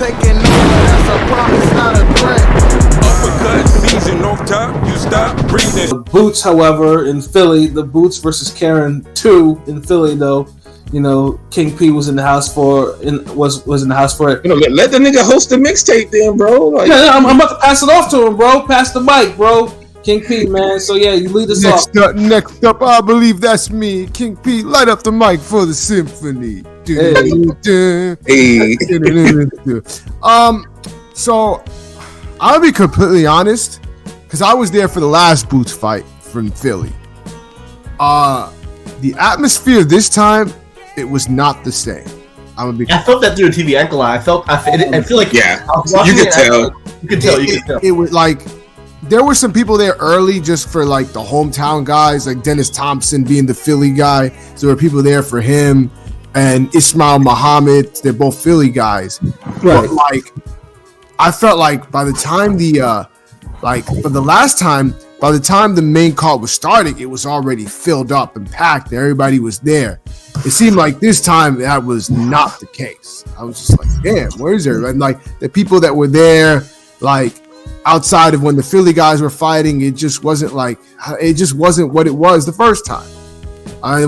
taking over, that's a promise, not a threat. Uppercut, season off top, you stop breathing. Boots, however, in Philly, the Boots versus Karen 2 in Philly, though, you know, King P was in the house for it. You know, let the nigga host the mixtape then, bro. Like, yeah, I'm about to pass it off to him, bro. Pass the mic, bro. King P, man. So yeah, you lead us off. Next up, I believe that's me, King P. Light up the mic for the symphony. So I'll be completely honest, because I was there for the last Boots fight from Philly. The atmosphere this time, it was not the same. I felt that through the TV ankle eye. I feel like you could tell. You could tell. It was like there were some people there early just for like the hometown guys, like Dennis Thompson being the Philly guy. So there were people there for him, and Ismail Muhammad. They're both Philly guys. Right. But like, I felt like by the time by the time the main card was starting, it was already filled up and packed. Everybody was there. It seemed like this time that was not the case. I was just like, damn, where's everybody? Like the people that were there, like outside of when the Philly guys were fighting, it just wasn't what it was the first time.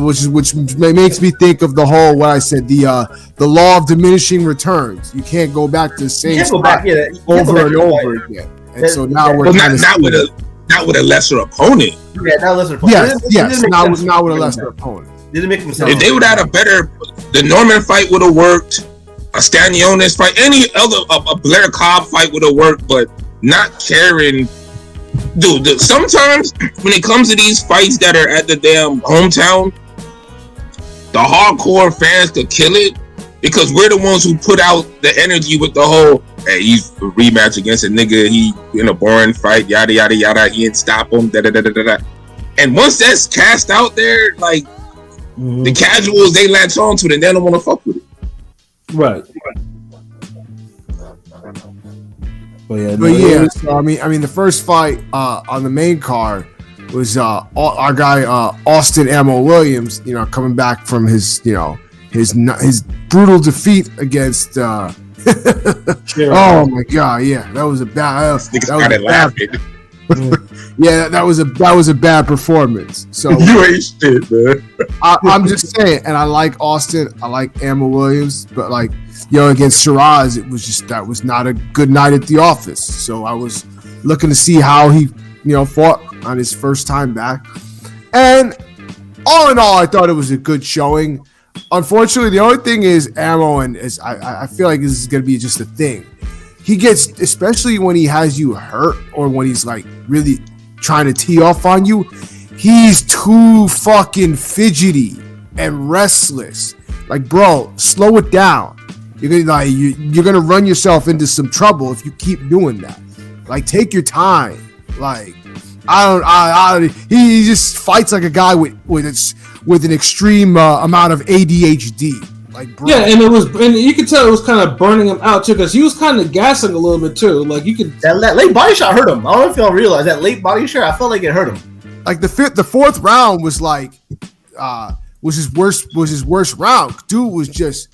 Which makes me think of the whole what I said, the law of diminishing returns. You can't go back to the same spot over and over again. And so now we're not with a lesser opponent. Yeah, not a lesser opponent. Yes. Not with a lesser opponent. Didn't make sense. If they would have had the Norman fight would have worked. A Stanionis fight, any other a Blair Cobb fight would have worked, but not Karen. Dude, sometimes when it comes to these fights that are at the damn hometown, the hardcore fans could kill it because we're the ones who put out the energy with the whole, hey, he's a rematch against a nigga, he in a boring fight, yada yada yada, he didn't stop him, da da da da da. And once that's cast out there, like the casuals, they latch on to it and they don't want to fuck with it. Right. So, I mean, the first fight on the main card was our guy Austin Ammo Williams, you know, coming back from his brutal defeat against. Oh my god, yeah, that was a bad. That was a bad performance. So you ain't shit, man. I'm just saying, and I like Austin, I like Ammo Williams, but like, you know, against Shiraz, that was not a good night at the office. So I was looking to see how he, you know, fought on his first time back. And all in all, I thought it was a good showing. Unfortunately, the only thing is Ammo, and I feel like this is going to be just a thing. He gets, especially when he has you hurt or when he's like really trying to tee off on you, he's too fucking fidgety and restless. Like, bro, slow it down. You're gonna run yourself into some trouble if you keep doing that. Like, take your time. Like, he just fights like a guy with an extreme amount of ADHD. Like, bro. Yeah, and you could tell it was kind of burning him out too, because he was kind of gassing a little bit too. Like, you could that late body shot hurt him. I don't know if y'all realize that late body shot. I felt like it hurt him. Like the fourth round was like was his worst round. Dude was just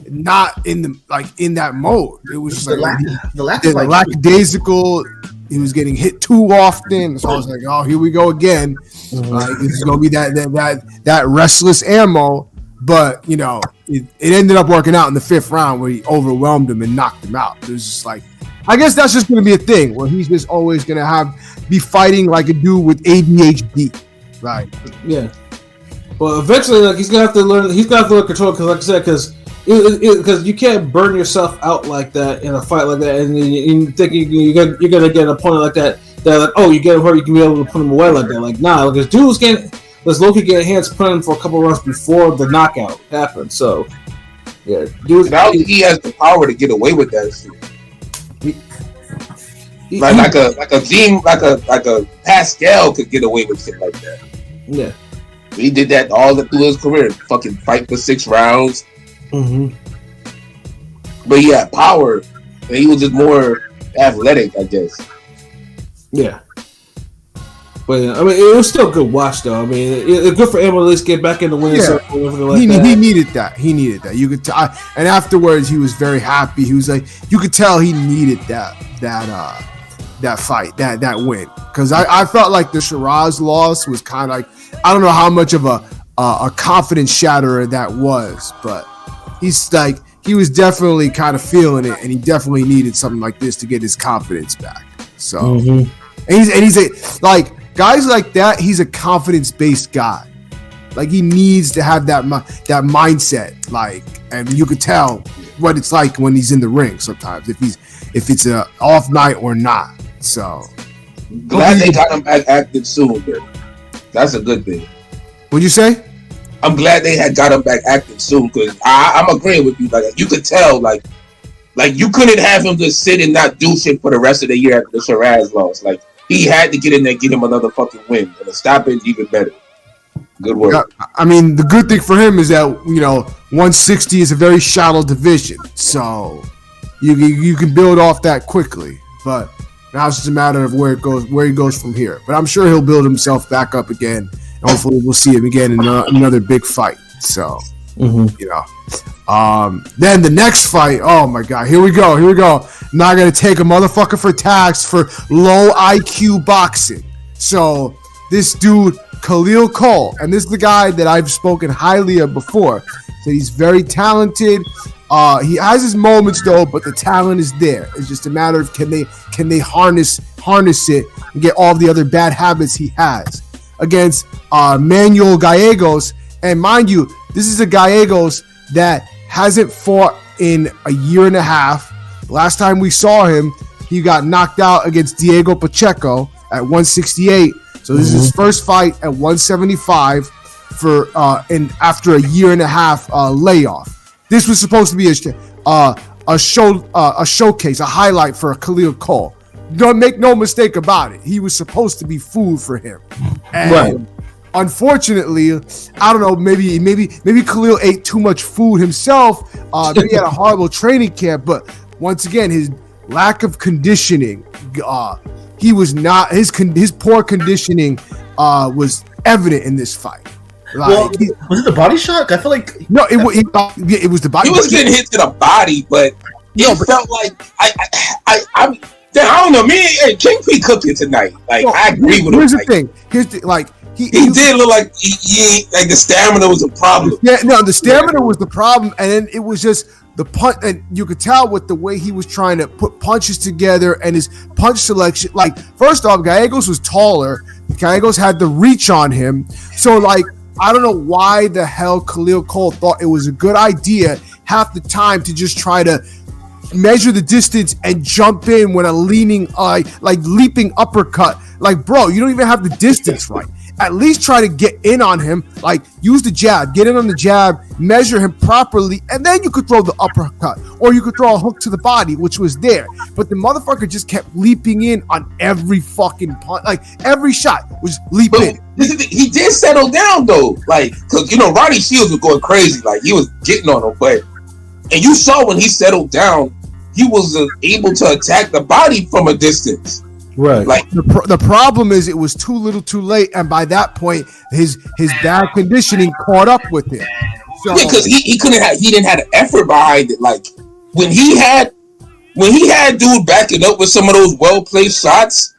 not in that mode. It was just the lackadaisical. He was getting hit too often. So I was like, oh, here we go again. This is gonna be that restless Ammo. But you know, it ended up working out in the fifth round where he overwhelmed him and knocked him out. It was just like, I guess that's just gonna be a thing where he's just always gonna be fighting like a dude with ADHD, right? Yeah. Well, eventually, like he's gonna have to learn control, because, like I said, because you can't burn yourself out like that in a fight like that, and you think you're gonna get an opponent like that. That like, oh, you get him hurt, you can be able to put him away like that. Like, nah, because dude was Loki getting hands put in for a couple rounds before the knockout happened. So, yeah, dude. Now he has the power to get away with that shit. Like a Pascal could get away with shit like that. Yeah, he did that all through his career. Fucking fight for 6 rounds. Mm-hmm. But he had power, and he was just more athletic, I guess. Yeah. But yeah, I mean, it was still a good watch, though. I mean, it's good for him to at least get back in the winning circle. He needed that. He needed that. You could tell, and afterwards he was very happy. He was like, you could tell he needed that fight, that win. Because I felt like the Shiraz loss was kind of like, I don't know how much of a confidence shatterer that was, but he's like, he was definitely kind of feeling it, and he definitely needed something like this to get his confidence back. So, and he's like. Guys like that, he's a confidence-based guy. Like, he needs to have that mindset. Like, and you could tell what it's like when he's in the ring sometimes, if it's a off night or not. So, glad they got him back active soon, though. That's a good thing. What'd you say? I'm glad they had got him back active soon, because I'm agreeing with you. Like, you could tell, like you couldn't have him just sit and not do shit for the rest of the year after the Shiraz loss. Like, he had to get in there, get him another fucking win, and the stoppage even better. Good work. Yeah, I mean, the good thing for him is that 160 is a very shallow division, so you can build off that quickly. But now it's just a matter of where he goes from here. But I'm sure he'll build himself back up again, and hopefully we'll see him again in another big fight. So then the next fight, oh my god, here we go. Not gonna take a motherfucker for tax for low IQ boxing. So this dude, Khalil Cole, and this is the guy that I've spoken highly of before. So he's very talented. He has his moments though, but the talent is there. It's just a matter of can they harness it and get all the other bad habits he has against Manuel Gallegos. And mind you, this is a Gallegos that hasn't fought in a year and a half. Last time we saw him, he got knocked out against Diego Pacheco at 168. So this is his first fight at 175 and after a year and a half layoff. This was supposed to be a showcase, a highlight for Khalil Cole. Don't make no mistake about it. He was supposed to be food for him. And right. Unfortunately, I don't know, maybe Khalil ate too much food himself. Maybe he had a horrible training camp, but once again, his lack of conditioning, he was not his poor conditioning was evident in this fight. Like, was it the body shot? I feel like it was the body. He was getting hit to the body, but it felt like I don't know. Me and King P cooking tonight. Like, I agree with him. Here's the thing. He did look like he like the stamina was a problem. Yeah, no, the stamina was the problem, and then it was just the punch, and you could tell with the way he was trying to put punches together and his punch selection. Like, first off, Gallegos was taller. Gallegos had the reach on him, so like I don't know why the hell Khalil Cole thought it was a good idea half the time to just try to measure the distance and jump in when a leaning leaping uppercut. Like, bro, you don't even have the distance right. At least try to get in on him, like use the jab, get in on the jab, measure him properly, and then you could throw the uppercut, or you could throw a hook to the body, which was there. But the motherfucker just kept leaping in on every fucking punch, like every shot was leaping. He did settle down though, like because Ronnie Shields was going crazy, like he was getting on him, and you saw when he settled down, he was able to attack the body from a distance. Right. Like the problem is it was too little, too late, and by that point, his bad conditioning caught up with him. So, yeah, because he didn't have the effort behind it. Like when he had dude backing up with some of those well placed shots,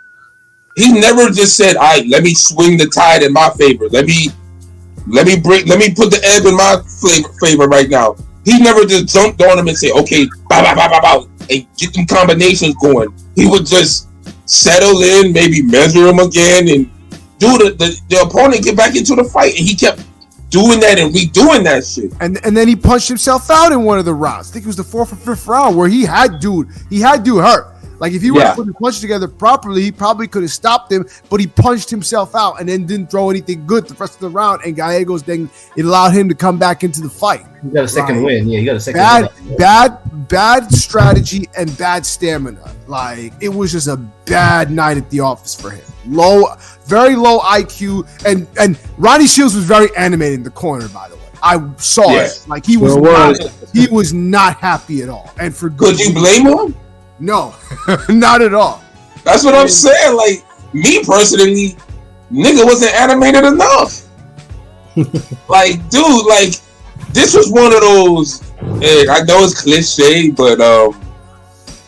he never just said, "All right, let me swing the tide in my favor. Let me put the ebb in my favor right now." He never just jumped on him and said, "Okay, bow, bow, bow, bow, bow," and get them combinations going. He would just settle in, maybe measure him again, and do the opponent get back into the fight. And he kept doing that and redoing that shit. And then he punched himself out in one of the rounds. I think it was the 4th or 5th round where he had dude hurt. Like, if he would have put the punch together properly, he probably could have stopped him, but he punched himself out and then didn't throw anything good the rest of the round, and Gallegos then it allowed him to come back into the fight. He got a second win. Yeah, he got a second win. Bad strategy and bad stamina. Like, it was just a bad night at the office for him. Very low IQ, and Ronnie Shields was very animated in the corner, by the way. I saw it. Like, he was not happy at all. And for good. Could you blame him? No, not at all. That's what I'm saying. Like, me personally, nigga wasn't animated enough. Like, dude, like this was one of those. Hey, I know it's cliche, but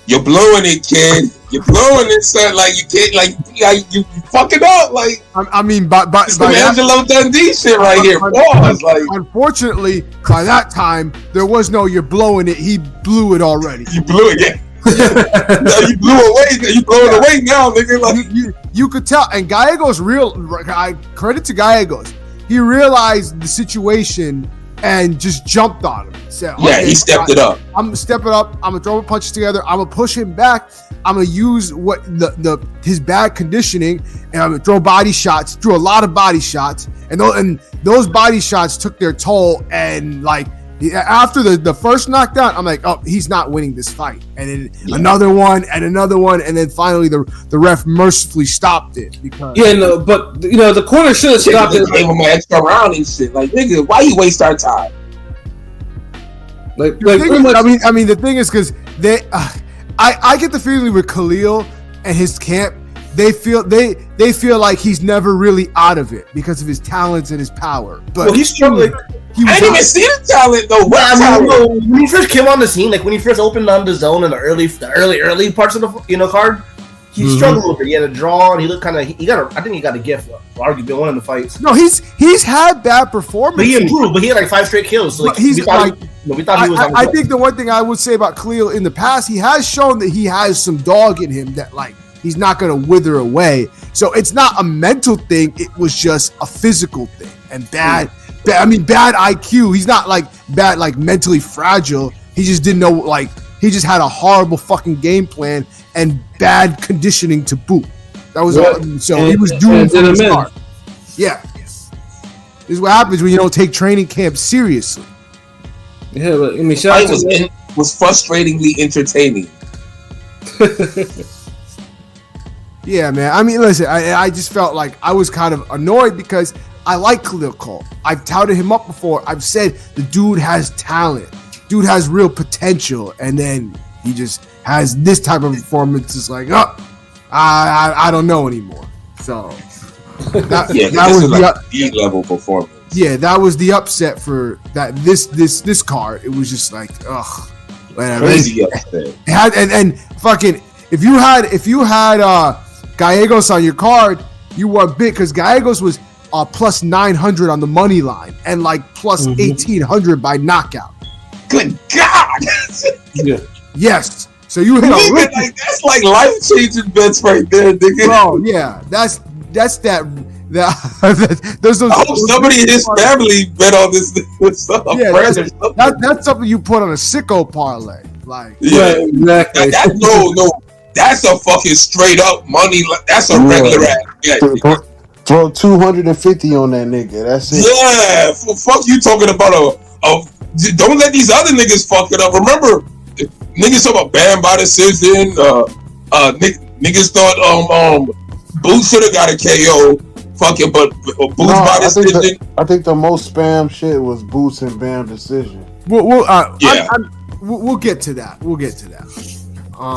you're blowing it, kid. You're blowing it, son. Like you can't, like you fucking up. Like I mean, by some Angelo Dundee shit right here. Pause. Like, unfortunately, by that time there was no "you're blowing it." He blew it already. You blew it, yeah. No, you blew away. You blowing away now, nigga. Like you could tell. And Gallegos, credit to Gallegos. He realized the situation and just jumped on him. Said, yeah, he stepped it up. I'm gonna step it up. I'm gonna throw punches together. I'm gonna push him back. I'm gonna use what his bad conditioning, and I'm gonna throw body shots. Threw a lot of body shots, and those body shots took their toll. And like after the first knockdown, I'm like, oh, he's not winning this fight. And then another one, and then finally the ref mercifully stopped it because but the corner should have stopped it. Gave him an extra round and shit. Like, nigga, why you waste our time? Like I mean, the thing is because they, I get the feeling with Khalil and his camp, they feel like he's never really out of it because of his talents and his power. But he's struggling. I didn't even see the talent though. When he first came on the scene, like when he first opened on the zone in the early parts of the card, he struggled a little bit. He had a draw, and he looked kind of. I think he got a gift. Arguably one of the fights. No, he's had bad performances. But he improved. But he had like 5 straight kills. So like, we thought he was. I think the one thing I would say about Khalil in the past, he has shown that he has some dog in him that like he's not going to wither away. So it's not a mental thing. It was just a physical thing and bad IQ. He's not like bad, like mentally fragile. He just didn't know, like, he just had a horrible fucking game plan and bad conditioning to boot. That was all. So he was doomed from the start. Yeah. This is what happens when you don't take training camp seriously. Yeah, but I mean, shout out was frustratingly entertaining. Yeah, man. I mean, listen, I just felt like I was kind of annoyed because I like Khalil Cole. I've touted him up before. I've said the dude has talent. Dude has real potential. And then he just has this type of performance. It's like, I don't know anymore. So that was like the level performance. Yeah, that was the upset for that this card. It was just like, ugh. Crazy upset. And fucking if you had Gallegos on your card, you won big because Gallegos was plus 900 on the money line and like plus 1800 by knockout. Good God! Yeah. Yes. So you hit a lick. Like, that's like life changing bets right there, nigga. Bro, yeah, that's that. Those I hope somebody in his family bet on this stuff. Yeah, that's something you put on a sicko parlay. Like, yeah, exactly. That's a fucking straight up money. That's a regular ass. Yeah. Throw 250 on that nigga. That's it. Yeah, fuck you talking about don't let these other niggas fuck it up. Remember, niggas talk about Bam by decision. Niggas thought Boots should have got a KO. Fucking, but Boots by decision. I think the most spam shit was Boots and Bam decision. We'll get to that. We'll get to that.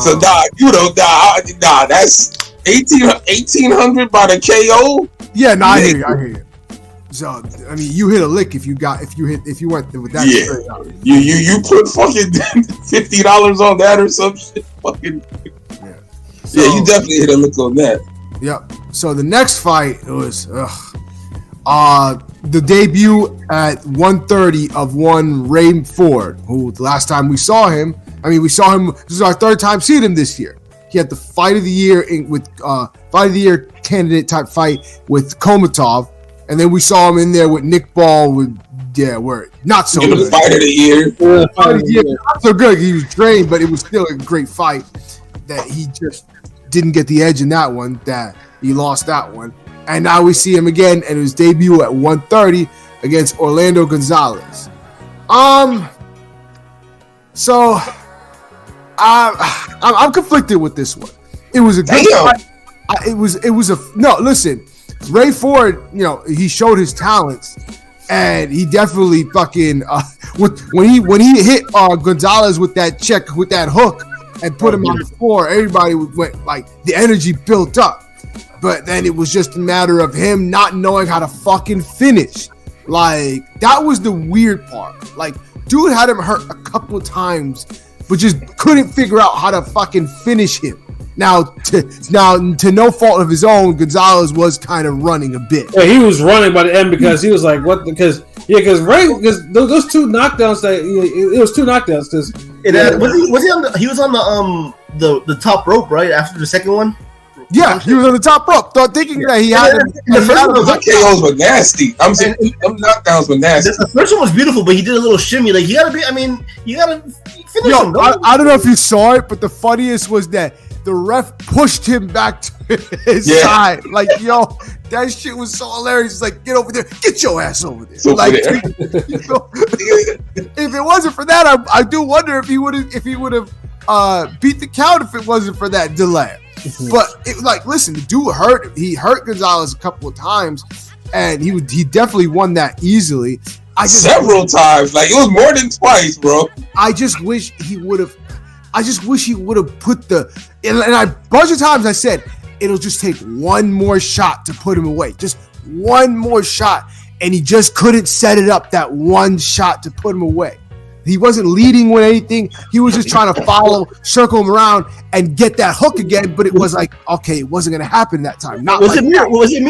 So that's 1800 by the KO. Yeah, no, I hear you. So I mean, you hit a lick if you went with that. Yeah, straight out. You put fucking $50 on that or some shit. Fucking so, yeah, you definitely hit a lick on that. Yep. So the next fight was the debut at 130 of one Ray Ford, who the last time we saw him. This is our third time seeing him this year. He had the fight of the year fight of the year candidate type fight with Komatov, and then we saw him in there with Nick Ball where not so good. Fight of the year. Not so good. He was drained, but it was still a great fight that he just didn't get the edge in that one, that he lost that one. And now we see him again and his debut at 130 against Orlando Gonzalez. So I'm conflicted with this one. It was a good fight. Listen, Ray Ford, he showed his talents, and he definitely fucking when he hit Gonzalez with that check, with that hook, and put him on the floor, everybody went like the energy built up. but then it was just a matter of him not knowing how to fucking finish. Like, that was the weird part. Like, dude had him hurt a couple of times, but just couldn't figure out how to fucking finish him. Now, to no fault of his own, Gonzalez was kind of running a bit. Yeah, he was running by the end because he was like, "What?" Because those two knockdowns it was two knockdowns. Because he was on the top rope right after the second one. Yeah, he was on the top rope, thinking that he had the first one. The KOs were nasty. I'm saying them knockdowns were nasty. The first one was beautiful, but he did a little shimmy. Like, you gotta finish him. I don't know if you saw it, but the funniest was that the ref pushed him back to his side. Like, yo, that shit was so hilarious. It's like, get over there, get your ass over there. So like, if it wasn't for that, I do wonder if he would have beat the count if it wasn't for that delay. But it, like, listen, the dude he hurt Gonzalez a couple of times, and he definitely won that easily. Several times, like, it was more than twice, bro. I just wish he would have put and a bunch of times I said it'll just take one more shot to put him away, just one more shot, and he just couldn't set it up, that one shot to put him away. He wasn't leading with anything. He was just trying to circle him around and get that hook again. But it was like, okay, it wasn't going to happen that time. Was it me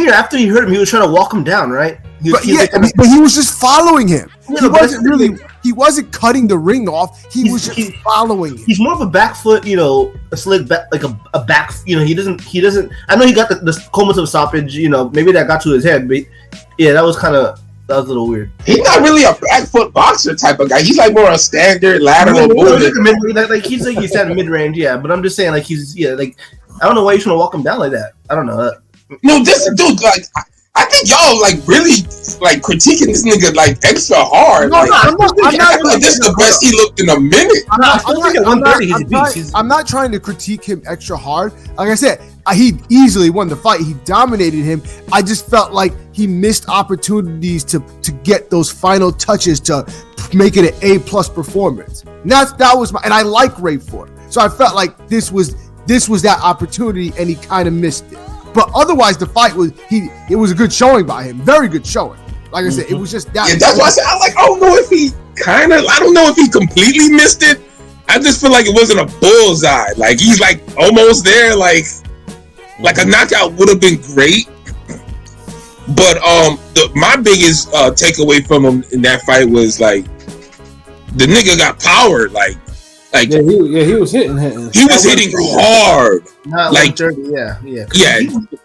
or after he hurt him, he was trying to walk him down, right? But he was just following him. He wasn't cutting the ring off. He was just following him. He's more of a back foot, a slick back, like a back. He doesn't. I know he got the comatose stoppage. Maybe that got to his head, but yeah, that was a little weird. He's not really a back foot boxer type of guy. He's like more a standard lateral movement. He's at mid range, yeah. But I'm just saying, like, I don't know why you're trying to walk him down like that. I don't know. No, this dude, like, I think y'all like really like critiquing this nigga like extra hard. No, like, I'm not this is the best he looked in a minute. I'm not trying to critique him extra hard. Like I said, he easily won the fight. He dominated him. I just felt like he missed opportunities to get those final touches to make it an A+ performance. And and I like Ray Ford, so I felt like this was that opportunity, and he kind of missed it. But otherwise, the fight was a good showing by him. Very good showing. Like I said, it was just that. Yeah, that's why I said I don't know if he I don't know if he completely missed it. I just feel like it wasn't a bullseye. Like, he's like almost there. Like a knockout would have been great. But my biggest takeaway from him in that fight was like the nigga got powered. Like he was hitting. He was hitting hard. Not like 30, yeah. Yeah.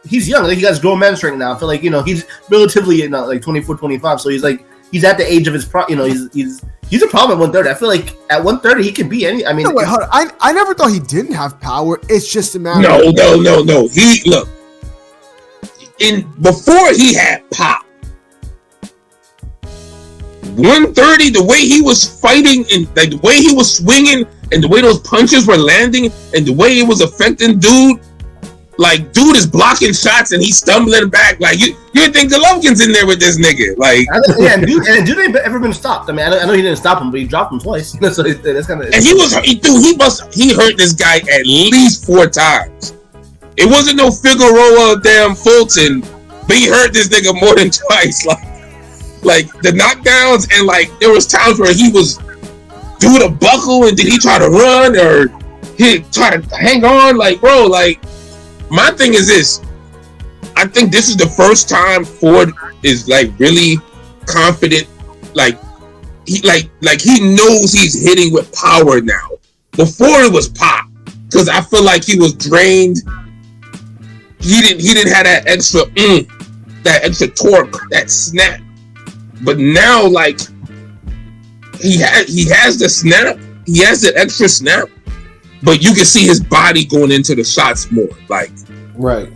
He's young. Like, he got grown man strength now. I feel like, he's relatively like 24, 25. So he's at the age of his pro. He's a problem at 130. I feel like at 130 he can be any. I mean, no, wait, hold on. I never thought he didn't have power. It's just a matter. No. He look before he had pop. 130, the way he was fighting and like the way he was swinging and the way those punches were landing and the way it was affecting dude, like dude is blocking shots and he's stumbling back. Like you think Golovkin's in there with this nigga? Like, and dude ain't ever been stopped. I mean, I know he didn't stop him, but he dropped him twice. So that's kind of. And he hurt this guy at least 4 times. It wasn't no Figueroa damn Fulton, but he hurt this nigga more than twice. Like the knockdowns, and like there was times where he was doing a buckle and did he try to run or he try to hang on? Like, bro, like my thing is this. I think this is the first time Ford is like really confident. Like he knows he's hitting with power now. Before it was pop, because I feel like he was drained. He didn't have that extra that extra torque, that snap. But now, like, he has the snap, he has the extra snap, but you can see his body going into the shots more. Like, right.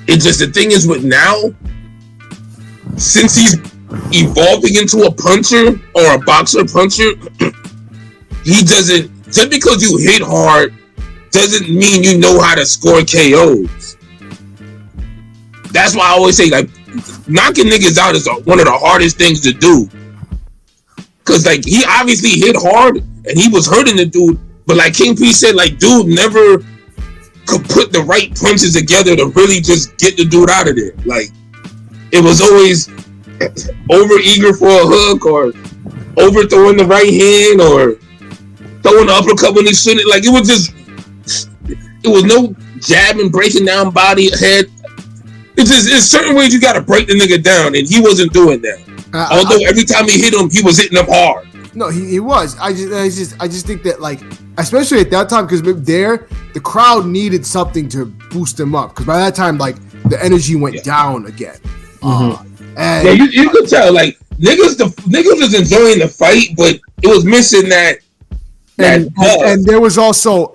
It's just the thing is with now, since he's evolving into a puncher or a boxer puncher, he doesn't. Just because you hit hard doesn't mean you know how to score KOs. That's why I always say, like, knocking niggas out is one of the hardest things to do. Cause like he obviously hit hard and he was hurting the dude, but like King P said, like dude never could put the right punches together to really just get the dude out of there. Like, it was always over eager for a hook or overthrowing the right hand or throwing the uppercut when he shouldn't. Like, it was no jabbing, breaking down body, head. It's certain ways you got to break the nigga down, and he wasn't doing that. Although every time he hit him, he was hitting him hard. No, he was. I just think that, like, especially at that time, because the crowd needed something to boost him up. Because by that time, like, the energy went down again. And you could tell, like, niggas was enjoying the fight, but it was missing that. And there was also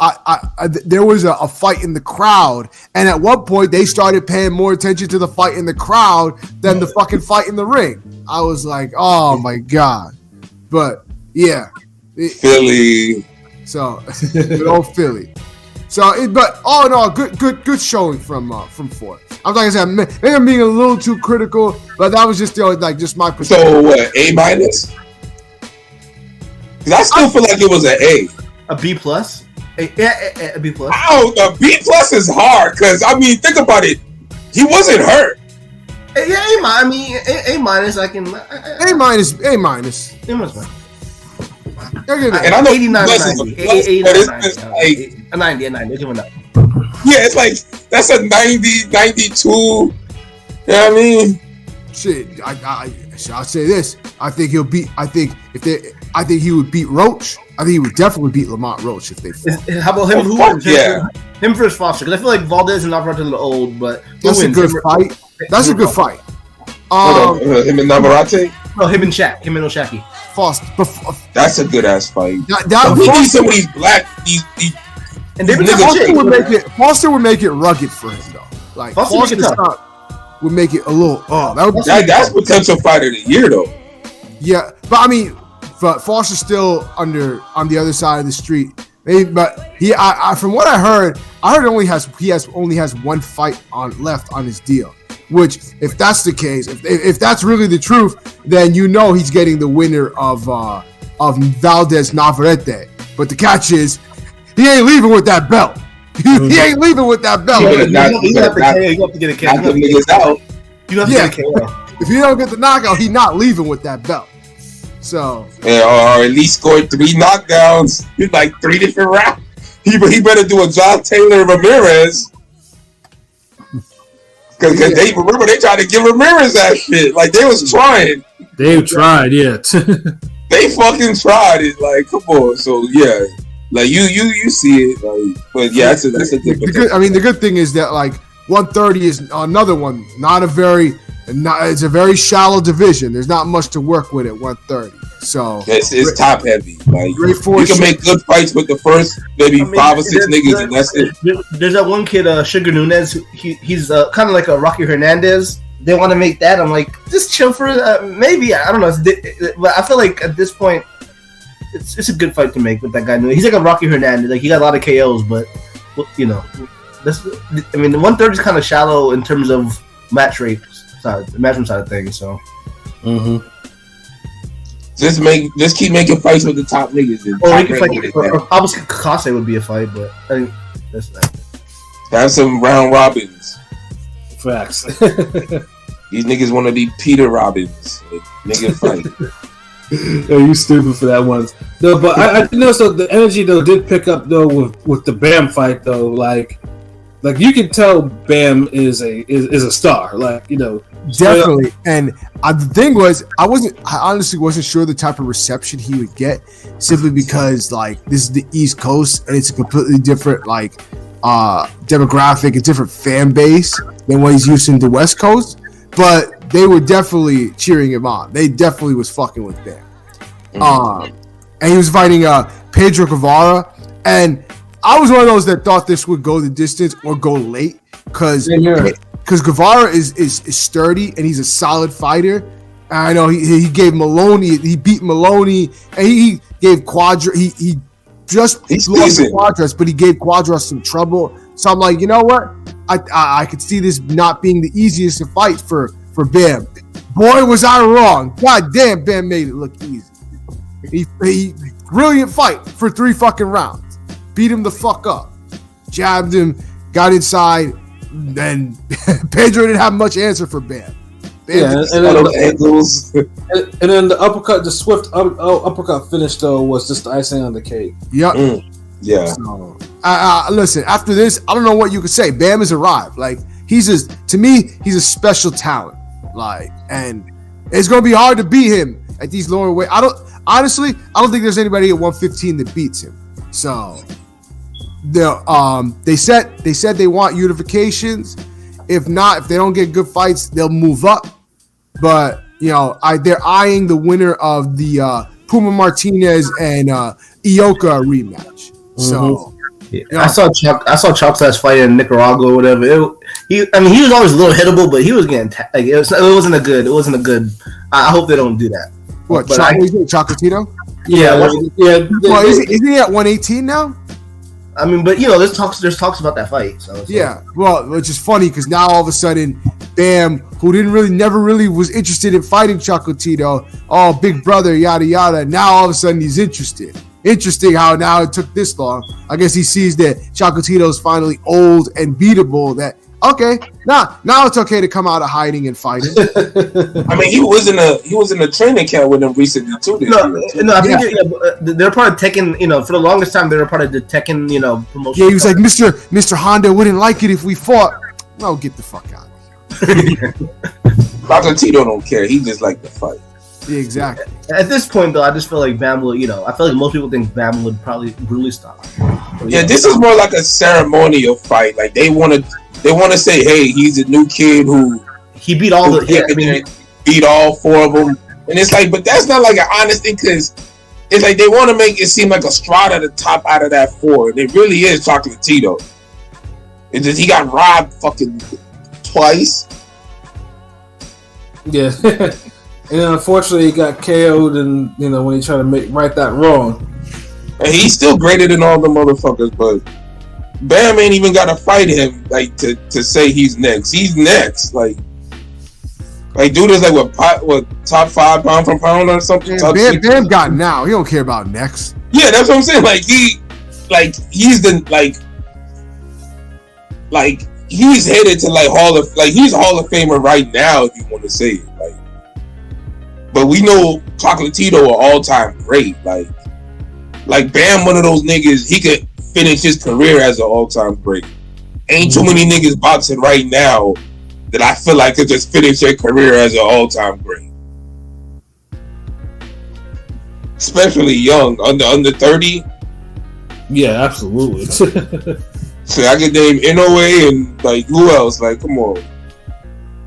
there was a fight in the crowd, and at one point they started paying more attention to the fight in the crowd than the fucking fight in the ring. I was like, oh my god. But yeah, Philly. So good old Philly. So, but all in all, good showing from Ford. I'm like I said, maybe I'm being a little too critical, but that was just just my perspective. So what? A minus? Because I still feel like it was an A. A B plus? A B plus? A B plus is hard because I mean, think about it. He wasn't hurt. Yeah, A minus. I can. A minus. A minus. And I know 89 90. 90. 90. They're doing that. Yeah, it's like that's a 90, 92. You know what I mean? Shit, I'll say this. I think he would beat Roach. I think he would definitely beat Lamont Roach if they fought. How about him? Him versus Foster. Because I feel like Valdez and Navarrete are a little old, but that's a good fight. That's a good fight. Him and Navarrete? No, him and Shaq. Him and Oshaki. Foster. That's a good ass fight. We need some of these black these and Foster would make it rugged for him though. Like Foster would make it a little. That's potential fight of the year though. Yeah, but I mean, Foster's still on the other side of the street. But from what I heard he only has one fight left on his deal. Which, if that's the case, if that's really the truth, then he's getting the winner of Valdez Navarrete. But the catch is, he ain't leaving with that belt. He ain't leaving with that belt. You have to get a KO. You have to get a KO. If you don't get the knockout, he's not leaving with that belt. So, or at least scored 3 knockdowns in like 3 different rounds. He better do a John Taylor Ramirez. Because they tried to give Ramirez that shit. Like, they was trying. They tried, yeah. They fucking tried it. Like, come on. So, yeah. Like, you see it. Like, but, yeah, that's a different thing. I mean, the good thing is that, like, 130 is another one. It's a very shallow division. There's not much to work with at 130. So it's top heavy. Like, you can make good fights with the first maybe 5 or 6 niggas, and that's it. There's that one kid, Sugar Nunez. He's kind of like a Rocky Hernandez. They want to make that. I'm like, just chill for maybe. I don't know. But I feel like at this point, it's a good fight to make with that guy. He's like a Rocky Hernandez. Like, he got a lot of KOs, but the 130 is kind of shallow in terms of match rate side, the matchroom side of things. So. Mm-hmm. Just keep making fights with the top niggas. Obviously, Kakase would be a fight, but I think that's that. Have some round robins. Facts. These niggas want to be Peter Robbins. Nigga fight. Yeah, you stupid for that one. No, but I so the energy though did pick up though with the Bam fight though. Like you can tell Bam is a star. Like, definitely. And the thing was, I honestly wasn't sure the type of reception he would get, simply because like this is the East Coast and it's a completely different like demographic, a different fan base than what he's used to in the West Coast. But they were definitely cheering him on. They definitely was fucking with Bam. And he was fighting Pedro Guevara, and I was one of those that thought this would go the distance or go late because Guevara is sturdy and he's a solid fighter. And I know he gave Maloney, he beat Maloney, and he gave he just lost Quadras, but he gave Quadras some trouble. So I'm like, you know what? I could see this not being the easiest to fight for Bam. Boy, was I wrong. God damn, Bam made it look easy. He brilliant fight for 3 fucking rounds. Beat him the fuck up. Jabbed him, got inside, then Pedro didn't have much answer for Bam. Yeah, and then the uppercut, the swift uppercut finish though was just the icing on the cake. Yep. Yeah. So, listen, after this, I don't know what you could say. Bam has arrived. Like to me, he's a special talent. Like, and it's gonna be hard to beat him at these lower weight. I don't think there's anybody at 115 that beats him. So, they said they want unifications. If not, if they don't get good fights, they'll move up. But they're eyeing the winner of the Puma Martinez and Ioka rematch. So I saw Chuck's last fight in Nicaragua or whatever. He was always a little hittable, but he was getting it wasn't a good. I hope they don't do that. What? Chocolatito? Yeah. Well, isn't he at 118 now? I mean, but there's talks about that fight. So. Yeah, well, which is funny because now all of a sudden, Bam, who never really was interested in fighting Chocolatito, big brother, yada yada. Now all of a sudden he's interested. Interesting how now it took this long. I guess he sees that Chocolatito is finally old and beatable. That okay, now it's okay to come out of hiding and fighting. I mean, he was in a training camp with him recently too. I think they're part of Tekken. For the longest time, they were part of the Tekken. Promotion. Yeah, he was like, Mr. Honda wouldn't like it if we fought. No, get the fuck out. Chocolatito don't care. He just like to fight. Yeah, exactly. At this point, though, I just feel like Bam will. I feel like most people think Bam would probably brutally stop. Yeah, this is more like a ceremonial fight. Like they want to say, hey, he's a new kid who he beat all the beat all four of them, and it's like, but that's not like an honest thing because it's like they want to make it seem like Estrada at the top out of that four, and it really is Chocolatito. It's just he got robbed fucking twice. Yeah. And unfortunately, he got KO'd, and when he tried to right that wrong. And he's still greater than all the motherfuckers, but Bam ain't even got to fight him like to say he's next. He's next, like dude is like what top 5 pound for pound or something. Yeah, Bam got now. He don't care about next. Yeah, that's what I'm saying. He's he's headed to he's Hall of Famer right now if you want to say it. But we know Chocolatito are all time great. Like Bam, one of those niggas, he could finish his career as an all time great. Ain't too many niggas boxing right now that I feel like could just finish their career as an all time great. Especially young, under 30. Yeah, absolutely. So I could name NOA and who else? Come on.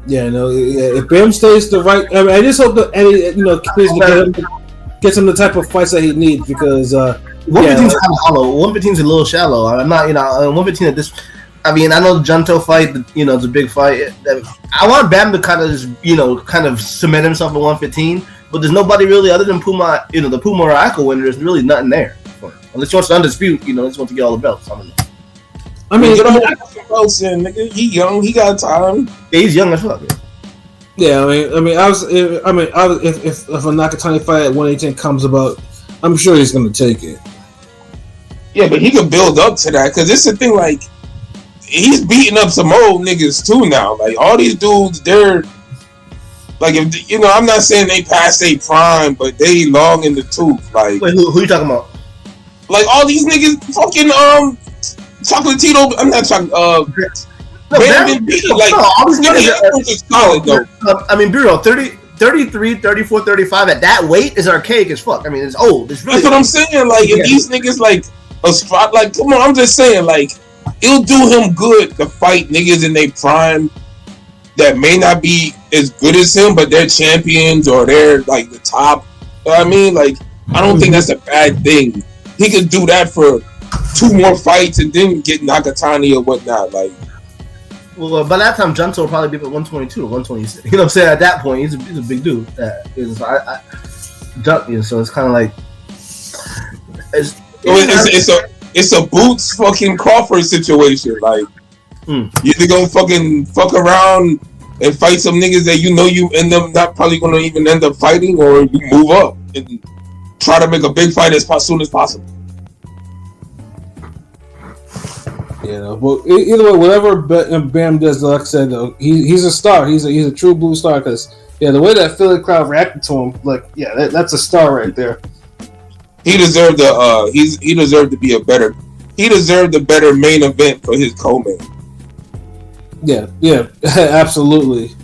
Yeah, if Bam stays the right, I just hope that Eddie, gets him the type of fights that he needs because 115's kind of hollow. 115's a little shallow. I'm not, 115 at this. I mean, I know the Junto fight, it's a big fight. I want Bam to kind of cement himself at 115, but there's nobody really other than Puma, the Puma or Iko winner. There's really nothing there. Unless he wants to undispute, unless he wants to get all the belts. I don't know. I mean, get all the belts in, nigga. He young. He got time. Yeah, he's young as fuck. Yeah, if a Nakatani fight at 118 comes about, I'm sure he's going to take it. Yeah, but he can build up to that because it's the thing. He's beating up some old niggas too now. All these dudes, they're if I'm not saying they past their prime, but they long in the tooth. Wait, who you talking about? All these niggas, fucking Chocolatito. I'm not talking. Bam been beating all these niggas are solid though. I mean, Bureau 33, 34, 35 at that weight is archaic as fuck. I mean, it's old. It's really. That's what I'm saying. If these niggas a spot, come on. I'm just saying, it'll do him good to fight niggas in their prime that may not be as good as him, but they're champions or they're the top. You know what I mean? I don't think that's a bad thing. He could do that for 2 more fights and then get Nakatani or whatnot. Well, by that time, Junto will probably be at 122 or 126. You know what I'm saying? At that point, he's a big dude. So it's kind of it's a Boots fucking Crawford situation. You either gonna fucking fuck around and fight some niggas that you end up not probably gonna even end up fighting, or you move up and try to make a big fight as soon as possible. You know, but either way, whatever Bam does, like I said, though, he's a star. He's a true blue star because the way that Philly crowd reacted to him, like that's a star right there. He deserved he deserved to be a better. He deserved a better main event for his co-main. Yeah, absolutely.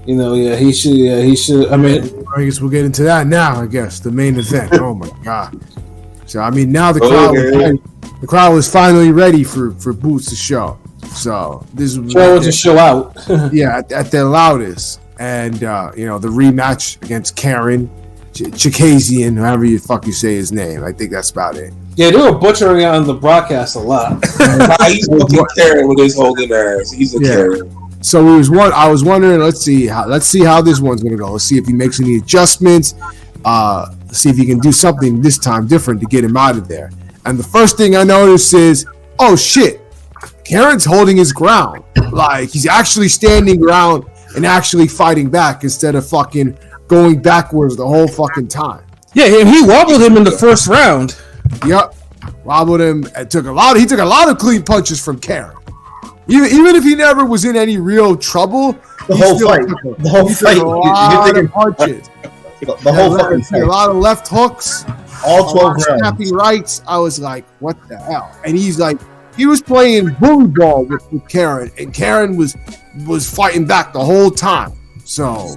You know, he should. I mean, I guess we'll get into that now. I guess the main event. Oh my god! So I mean, now the crowd was finally ready for Boots to show. So this was to show out. at their loudest, and the rematch against Karen Chukhadzhian, however you say his name. I think that's about it. Yeah, they were butchering it on the broadcast a lot. He's fucking Karen with his holding ass. He's a Karen. So I was wondering. Let's see how this one's gonna go. Let's see if he makes any adjustments. See if he can do something this time different to get him out of there. And the first thing I noticed is, oh shit, Karen's holding his ground. Like he's actually standing ground and actually fighting back instead of fucking going backwards the whole fucking time. Yeah, he wobbled him in the first round. Yep, wobbled him. He took a lot of clean punches from Karen. Even if he never was in any real trouble, the whole fight, a lot of punches. The whole fucking fight. A lot of left hooks, all 12 rounds, snapping rights. I was like, what the hell? And he's like, he was playing bully ball with Karen, and Karen was fighting back the whole time. So,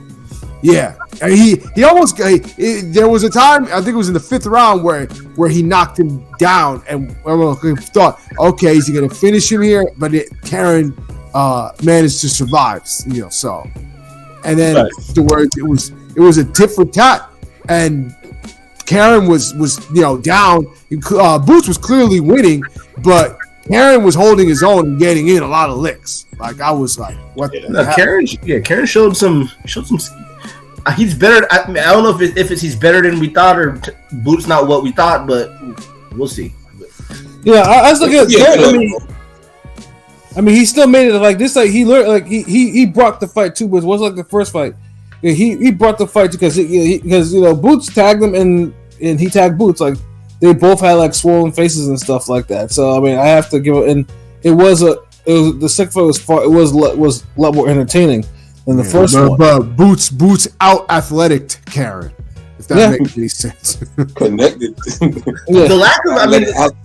yeah, and he almost there was a time, I think it was in the 5th round where he knocked him down, and we thought, okay, is he gonna finish him here? But Karen managed to survive, so. And then afterwards, it was a tit for tat, and Karen was down. Boots was clearly winning, but Karen was holding his own and getting in a lot of licks. Like I was like, what? Karen showed some. He's better. I don't know if he's better than we thought, or Boots not what we thought, but we'll see. Yeah, I was looking at Karen. I mean, he still made it like this. Like he learned, like he brought the fight too, but it wasn't like the first fight. Yeah, he brought the fight because Boots tagged him and he tagged Boots. Like they both had like swollen faces and stuff like that. So I mean, I have to give it. And the second fight was a lot more entertaining than the first one. But Boots out athletic Karen. If that makes any sense. Connected. The lack of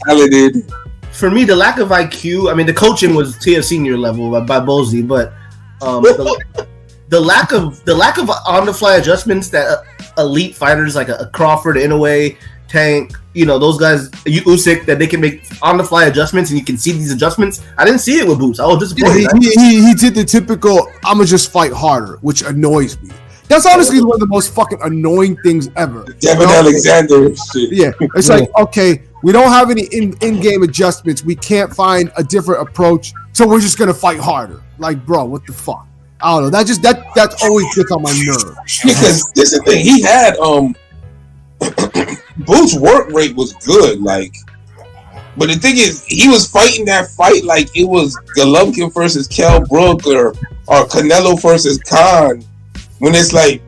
talented. For me, the lack of IQ. I mean, the coaching was TF senior level by Bowlesy, but the lack of on the fly adjustments that elite fighters like a Crawford, Inoue, Tank, those guys, Usyk, that they can make on the fly adjustments and you can see these adjustments. I didn't see it with Boots. I was disappointed. He did the typical "I'm gonna just fight harder," which annoys me. That's honestly one of the most fucking annoying things ever. Devin Alexander shit. Yeah, it's like, okay, we don't have any in-game adjustments. We can't find a different approach, so we're just gonna fight harder. Like, bro, what the fuck? I don't know. That always gets on my nerves. Because this is the thing. He had Boots' work rate was good, like, but the thing is, he was fighting that fight like it was Golovkin versus Kell Brook or Canelo versus Khan. When it's like,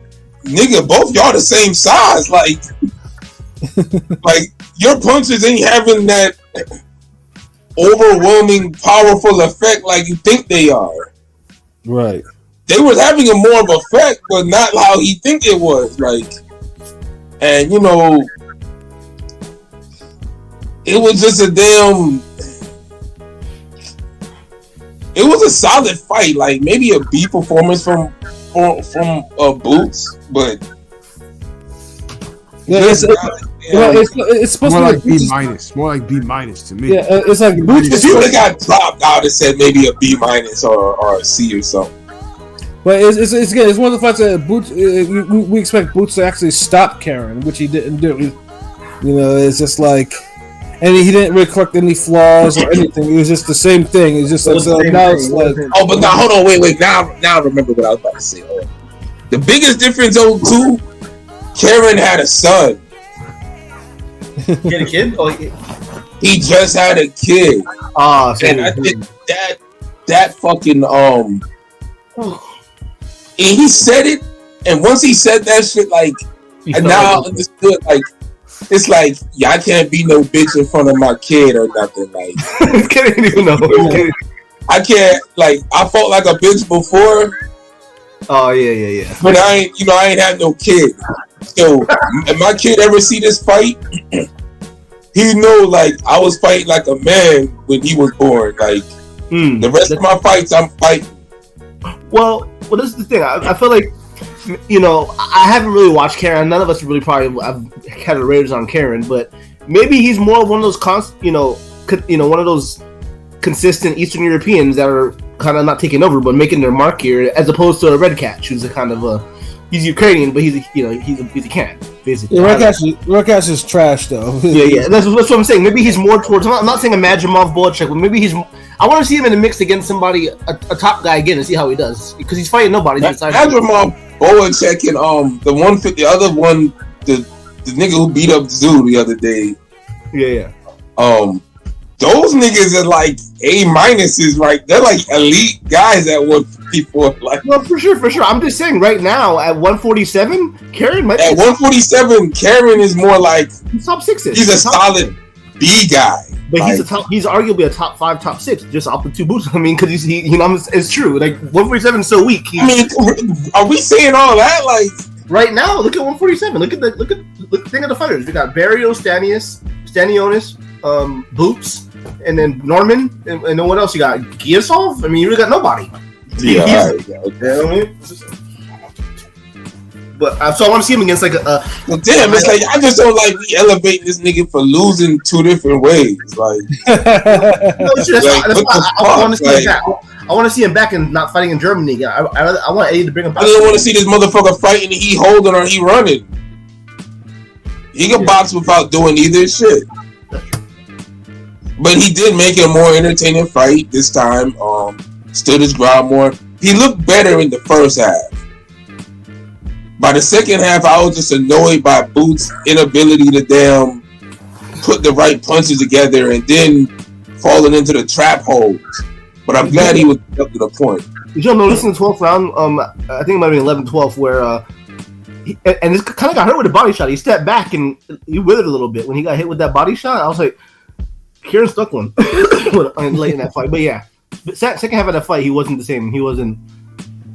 nigga, both y'all the same size, like your punches ain't having that overwhelming, powerful effect like you think they are. Right. They was having a more of effect, but not how he think it was. Like, and it was just a damn. It was a solid fight. Like maybe a B performance from Boots, but it's supposed more to be like B minus. More like B minus to me. Yeah, it's like Boots. If you would have got dropped, I would have said maybe a B minus or a C or something. But it's one of the fights that Boots. We expect Boots to actually stop Karen, which he didn't do. It's just like, and he didn't really correct any flaws or anything. It was just the same thing. It's just like now it's like. Oh, but now hold on, wait. Now I remember what I was about to say. The biggest difference, too. Karen had a son. He had a kid? Oh, he just had a kid. And I think that fucking and he said it, and once he said that shit, like, and now I understood, like, it's like, yeah, I can't be no bitch in front of my kid or nothing. Like, Can't even know. I can't, like, I felt like a bitch before. Oh yeah. But I ain't had no kid. So if my kid ever see this fight, he know like I was fighting like a man when he was born. Like the rest of my fights, I'm fighting. Well, this is the thing. I feel like, I haven't really watched Karen. None of us really probably have had a ratings on Karen, but maybe he's more one of those one of those consistent Eastern Europeans that are kind of not taking over but making their mark here, as opposed to a Red Catch, who's a kind of he's Ukrainian, but he's a Karen basically. Red Catch is trash though. yeah. That's what I'm saying. Maybe he's more towards. I'm not saying a Majimov Bulachek, but maybe I want to see him in the mix against somebody, a top guy again, and see how he does, because he's fighting nobody. Majimov Bulachek and the other one, the nigga who beat up Zoo the other day. Yeah. Those niggas are like A minuses, right? They're like elite guys at 154. Like, well, for sure. I'm just saying, right now at 147, Karen might. At 147, Karen is more like top sixes. He's a solid B guy, but he's arguably a top 5, top 6, just off the 2 boots. I mean, because it's true. Like 147 is so weak. Are we saying all that? Like right now, look at 147. Think of the fighters. We got Barrios, Stanionis, Boots, and then Norman, and then what else you got? Giasov? I mean, you really got nobody. Yeah. But so I want to see him against like a. Well, damn, it's like I just don't like we elevate this nigga for losing 2 different ways. Like, that's why I want to see him back. I want to see him back and not fighting in Germany again. I want Eddie to bring him back. I don't want to see this motherfucker fighting. He holding or he running. He can box without doing either shit. But he did make it a more entertaining fight this time. Stood his ground more. He looked better in the first half. By the second half, I was just annoyed by Boots' inability to damn put the right punches together and then falling into the trap holes. But I'm glad he was up to the point. Did you notice in the 12th round? I think it might have been 11-12, where and this kind of got hurt with a body shot. He stepped back and he withered a little bit when he got hit with that body shot. I was like, Kieran stuck one late in that fight. But yeah, second half of that fight, he wasn't the same. He wasn't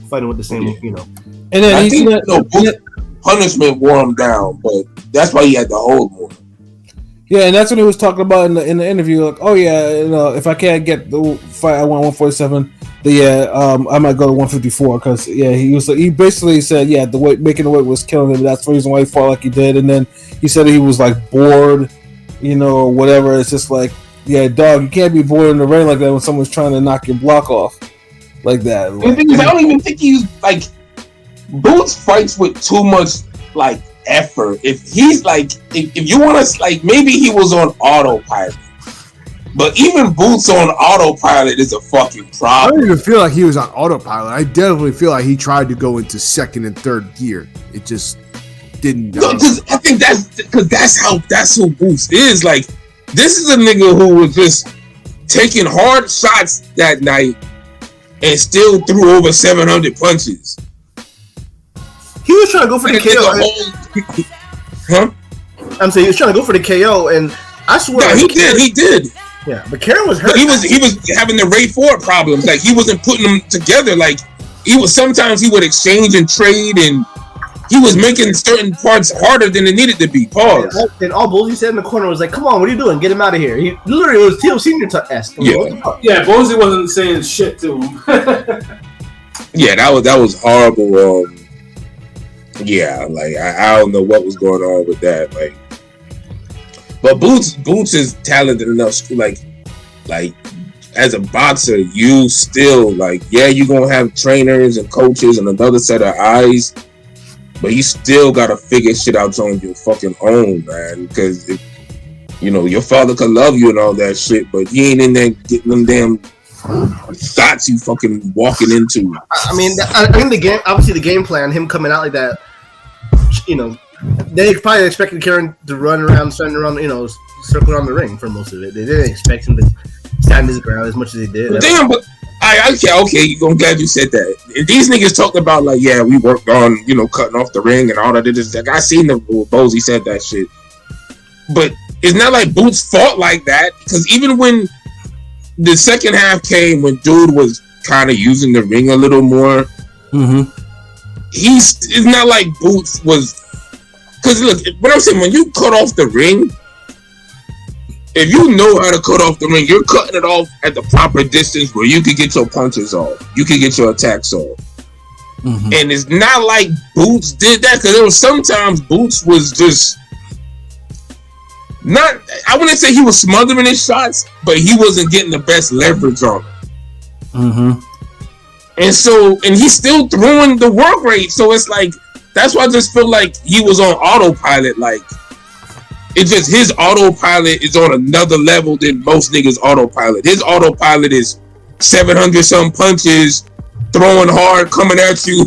fighting with the same, And then I think punishment wore him down, but that's why he had to hold more. Yeah, and that's what he was talking about in the interview. Like, oh yeah, if I can't get the fight, I want 147. Then I might go to 154 because he basically said making the weight was killing him. That's the reason why he fought like he did. And then he said he was like bored, or whatever. It's just like, yeah, dog, you can't be bored in the ring like that when someone's trying to knock your block off like that. The thing is, I don't even think he's like Boots fights with too much like effort. If he's like, if you want to, like, maybe he was on autopilot, but even Boots on autopilot is a fucking problem. I don't even feel like he was on autopilot. I definitely feel like he tried to go into second and third gear. It just didn't. No, because I think that's who Boots is. Like, this is a nigga who was just taking hard shots that night and still threw over 700 punches. He was trying to go for the KO. Huh? I'm saying he was trying to go for the KO, and I swear he did. Yeah, but Karen was hurt. But he was having the Ray Ford problems. Like, he wasn't putting them together. Like, sometimes he would exchange and trade, and he was making certain parts harder than it needed to be. Pause. And all Ballsy said in the corner was like, "Come on, what are you doing? Get him out of here." He literally was Teal Senior-esque. Yeah, Ballsy wasn't saying shit to him. Yeah, that was horrible. Yeah, like I don't know what was going on with that. Like, but Boots is talented enough. Like as a boxer, you still you're gonna have trainers and coaches and another set of eyes, but you still gotta figure shit out on your fucking own, man. Because your father could love you and all that shit, but he ain't in there getting them damn shots you fucking walking into. I mean, I think the game plan, him coming out like that, they probably expected Karen to run around, circle around the ring for most of it. They didn't expect him to stand his ground as much as he did. Damn, but okay, I'm glad you said that. And these niggas talked about we worked on, cutting off the ring and all that. I seen the Bozy said that shit. But it's not like Boots fought like that, because even when the second half came, when dude was kind of using the ring a little more, it's not like Boots was. Because look, what I'm saying, when you cut off the ring, if you know how to cut off the ring, you're cutting it off at the proper distance where you can get your punches off, you can get your attacks off. And it's not like Boots did that, because there was sometimes Boots was just not, I wouldn't say he was smothering his shots, but he wasn't getting the best leverage on it. And so, and he's still throwing the work rate, so it's like, that's why I just feel like he was on autopilot. Like, it's just his autopilot is on another level than most niggas' autopilot. His autopilot is 700 some punches, throwing hard, coming at you,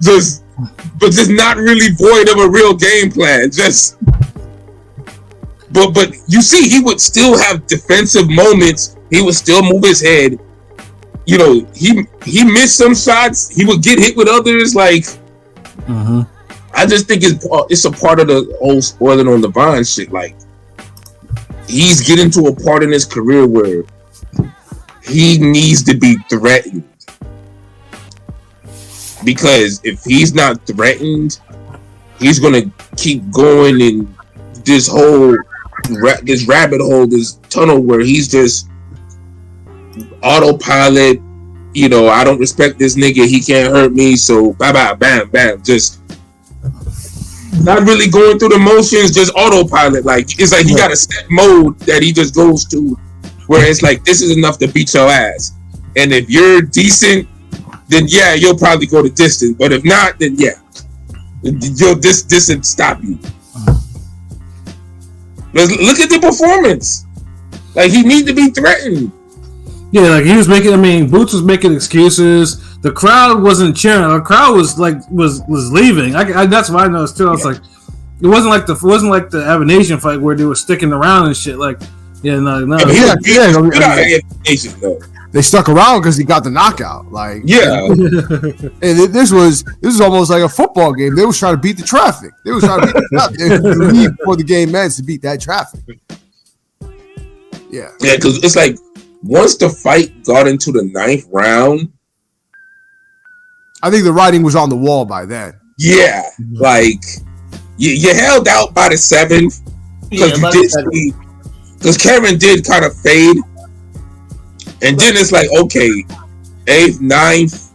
just not really void of a real game plan. Just, but you see, he would still have defensive moments. He would still move his head. You know, he missed some shots. He would get hit with others. Like, I just think it's a part of the whole spoiling on the vine shit. Like, he's getting to a part in his career where he needs to be threatened, because if he's not threatened, he's gonna keep going in this whole this rabbit hole, this tunnel where he's just autopilot. You know, I don't respect this nigga, he can't hurt me, so bye bye, bam bam, just not really going through the motions, just autopilot. Like, it's like he got a set mode that he just goes to, where it's like, this is enough to beat your ass, and if you're decent, then yeah, you'll probably go the distance, but if not, then yeah, this would stop you. Look at the performance. Like, he needs to be threatened. Yeah, like he was making. I mean, Boots was making excuses. The crowd wasn't cheering. The crowd was like was leaving. That's what I noticed too. I was like, it wasn't like the Avenation fight where they were sticking around and shit. Like, yeah, no. They stuck around because he got the knockout. Like, yeah. And this was almost like a football game. They was trying to beat the traffic. They was trying to beat the traffic. They need before the game ends to beat that traffic. Yeah. Yeah, because it's like, once the fight got into the 9th round, I think the writing was on the wall by then. Yeah, like you held out by the 7th because Karen did kind of fade, and then it's like, okay, 8th, 9th,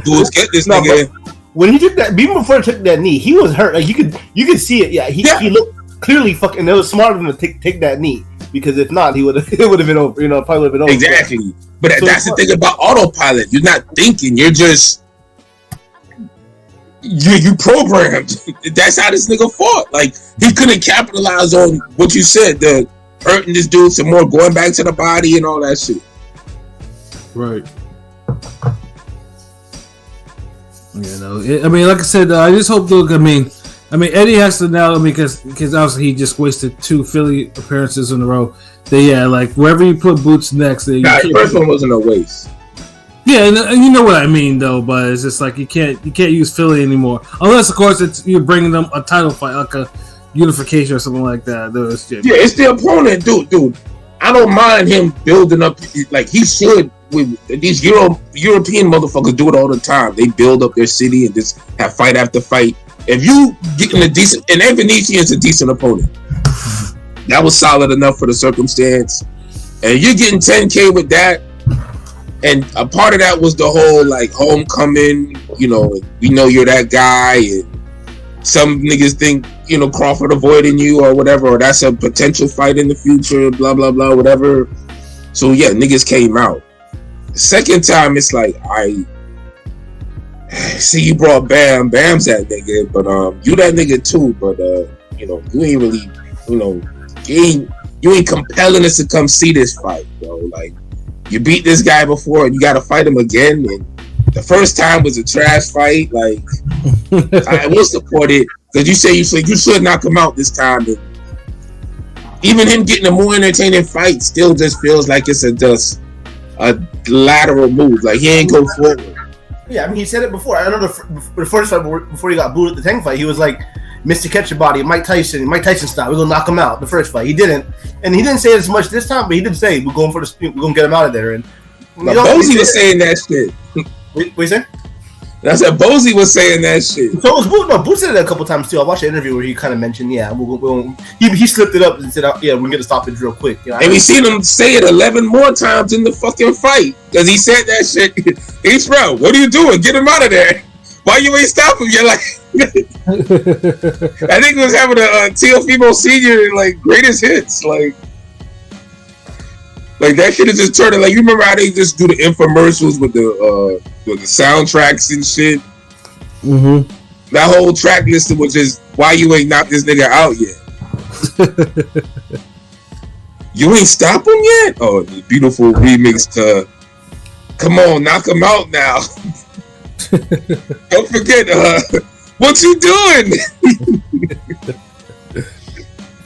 dudes, get this nigga. When he took that, even before he took that knee, he was hurt. Like, you could see it. Yeah, he looked clearly fucking. It was smart of him to take that knee. Because if not, it would have been over. You know, probably would have been over. Exactly. But so that's the thing about autopilot. You're not thinking. You're just you programmed. That's how this nigga fought. Like, he couldn't capitalize on what you said, the hurting this dude some more, going back to the body and all that shit. Right. You know, I mean, like I said, I just hope. Look, I mean, Eddie has to now, because obviously he just wasted 2 Philly appearances in a row. Like, wherever you put Boots next, the first one wasn't a waste. Yeah, and you know what I mean, though. But it's just like you can't use Philly anymore, unless of course you're bringing them a title fight, like a unification or something like that. Yeah, it's the opponent, dude. I don't mind him building up, like he should. With these European motherfuckers do it all the time. They build up their city and just have fight after fight. If you getting a decent, and Venetian's a decent opponent, that was solid enough for the circumstance. And you're getting 10K with that. And a part of that was the whole like homecoming. You know, we know you're that guy, and some niggas think, you know, Crawford avoiding you or whatever, or that's a potential fight in the future. Blah blah blah, whatever. So yeah, niggas came out. The second time, it's like, I see you brought Bam's that nigga, but you that nigga too, but you know, you ain't really, you know, you ain't compelling us to come see this fight, bro. Like, you beat this guy before and you gotta fight him again, and the first time was a trash fight. Like, I will support it, because you say you should knock him out this time, and even him getting a more entertaining fight still just feels like it's just a lateral move. Like, he ain't go forward. Yeah, I mean, he said it before. I know the first fight before he got booed at the tank fight, he was like, Mr. Catch Your Body, Mike Tyson style. We're gonna knock him out the first fight. He didn't, and he didn't say it as much this time, but he did say we're going for we're gonna get him out of there. And Bozy was saying that shit. What you say? I said Bozy was saying that shit. So was Boots. No, Boots said it a couple times too. I watched an interview where he kind of mentioned, he slipped it up and said, we're gonna stop it real quick. You know, and we seen him say it 11 more times in the fucking fight because he said that shit. H bro, what are you doing? Get him out of there. Why you ain't stop him? You're like, I think he was having a Teofimo Senior like greatest hits, like that shit is just turning. Like you remember how they just do the infomercials with the soundtracks and shit. Mm-hmm. That whole track list was just why you ain't knocked this nigga out yet. You ain't stop him yet. Oh, the beautiful remix to "Come On, Knock Him Out Now." Don't forget, what you doing?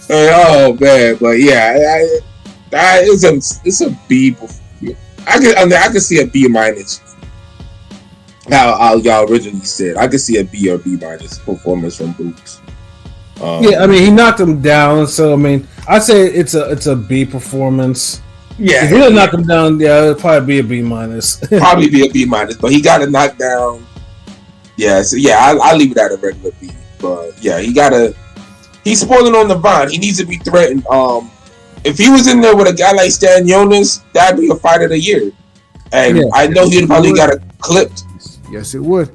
Oh man, but yeah, it's a B. I can see a B minus. How y'all originally said, I could see a B or B minus performance from Boots. Yeah, I mean he knocked him down, so I mean I'd say it's a B performance. Yeah, if he didn't knock him down, yeah, it'd probably be a B minus. Probably be a B minus, but he got a knockdown. Yeah, so yeah, I'll leave it at a regular B. But yeah, he's spoiling on the vine. He needs to be threatened. If he was in there with a guy like Stan Jonas, that'd be a fight of the year. And yeah, I know he'd probably got it clipped. Yes, it would.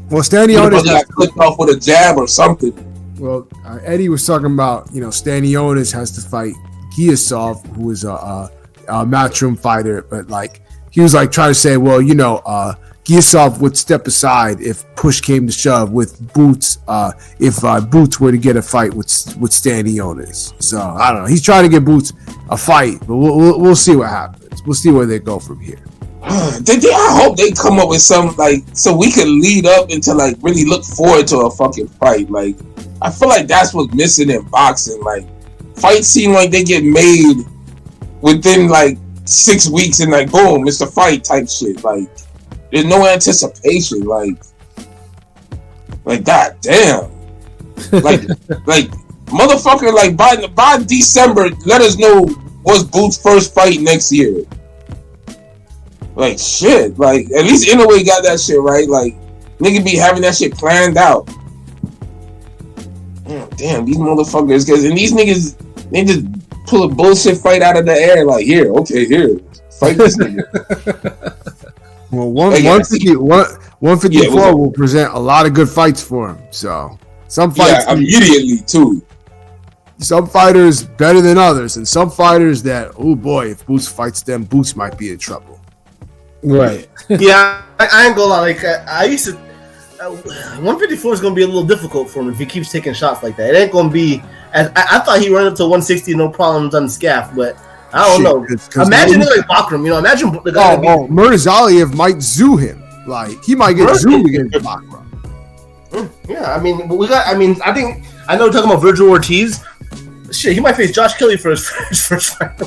Well, Stan Jonas got clipped off with a jab or something. Well, Eddie was talking about, Stan Jonas has to fight Giasov, who is a matchroom fighter, but like he was like trying to say, well, Giasov would step aside if push came to shove with Boots, if Boots were to get a fight with Stan Jonas. So I don't know. He's trying to get Boots a fight, but we'll see what happens. We'll see where they go from here. I hope they come up with some so we can lead up into really look forward to a fucking fight. Like I feel like that's what's missing in boxing. Like fights seem like they get made within 6 weeks and boom, it's a fight type shit. Like there's no anticipation. Like god damn. Like motherfucker. By December, let us know what's Boots' first fight next year. Shit. At least Inoue got that shit right. Nigga be having that shit planned out. Damn, these motherfuckers. And these niggas, they just pull a bullshit fight out of the air. Here, fight this nigga. Well, 154 will present a lot of good fights for him. So some fights immediately too. Some fighters better than others, and some fighters that, oh boy, if Boots fights them, Boots might be in trouble. Right. Yeah, I ain't gonna lie. I used to. 154 is gonna be a little difficult for him if he keeps taking shots like that. It ain't gonna be. I thought he run up to 160 no problems unscaffed, but I don't know. Imagine it like Bakram. Imagine the guy. Murzaliev might zoo him. He might get zooed against Bakram. Yeah, I mean, we got. I mean, I think I know we're talking about Virgil Ortiz. Shit, he might face Josh Kelly for his first fight.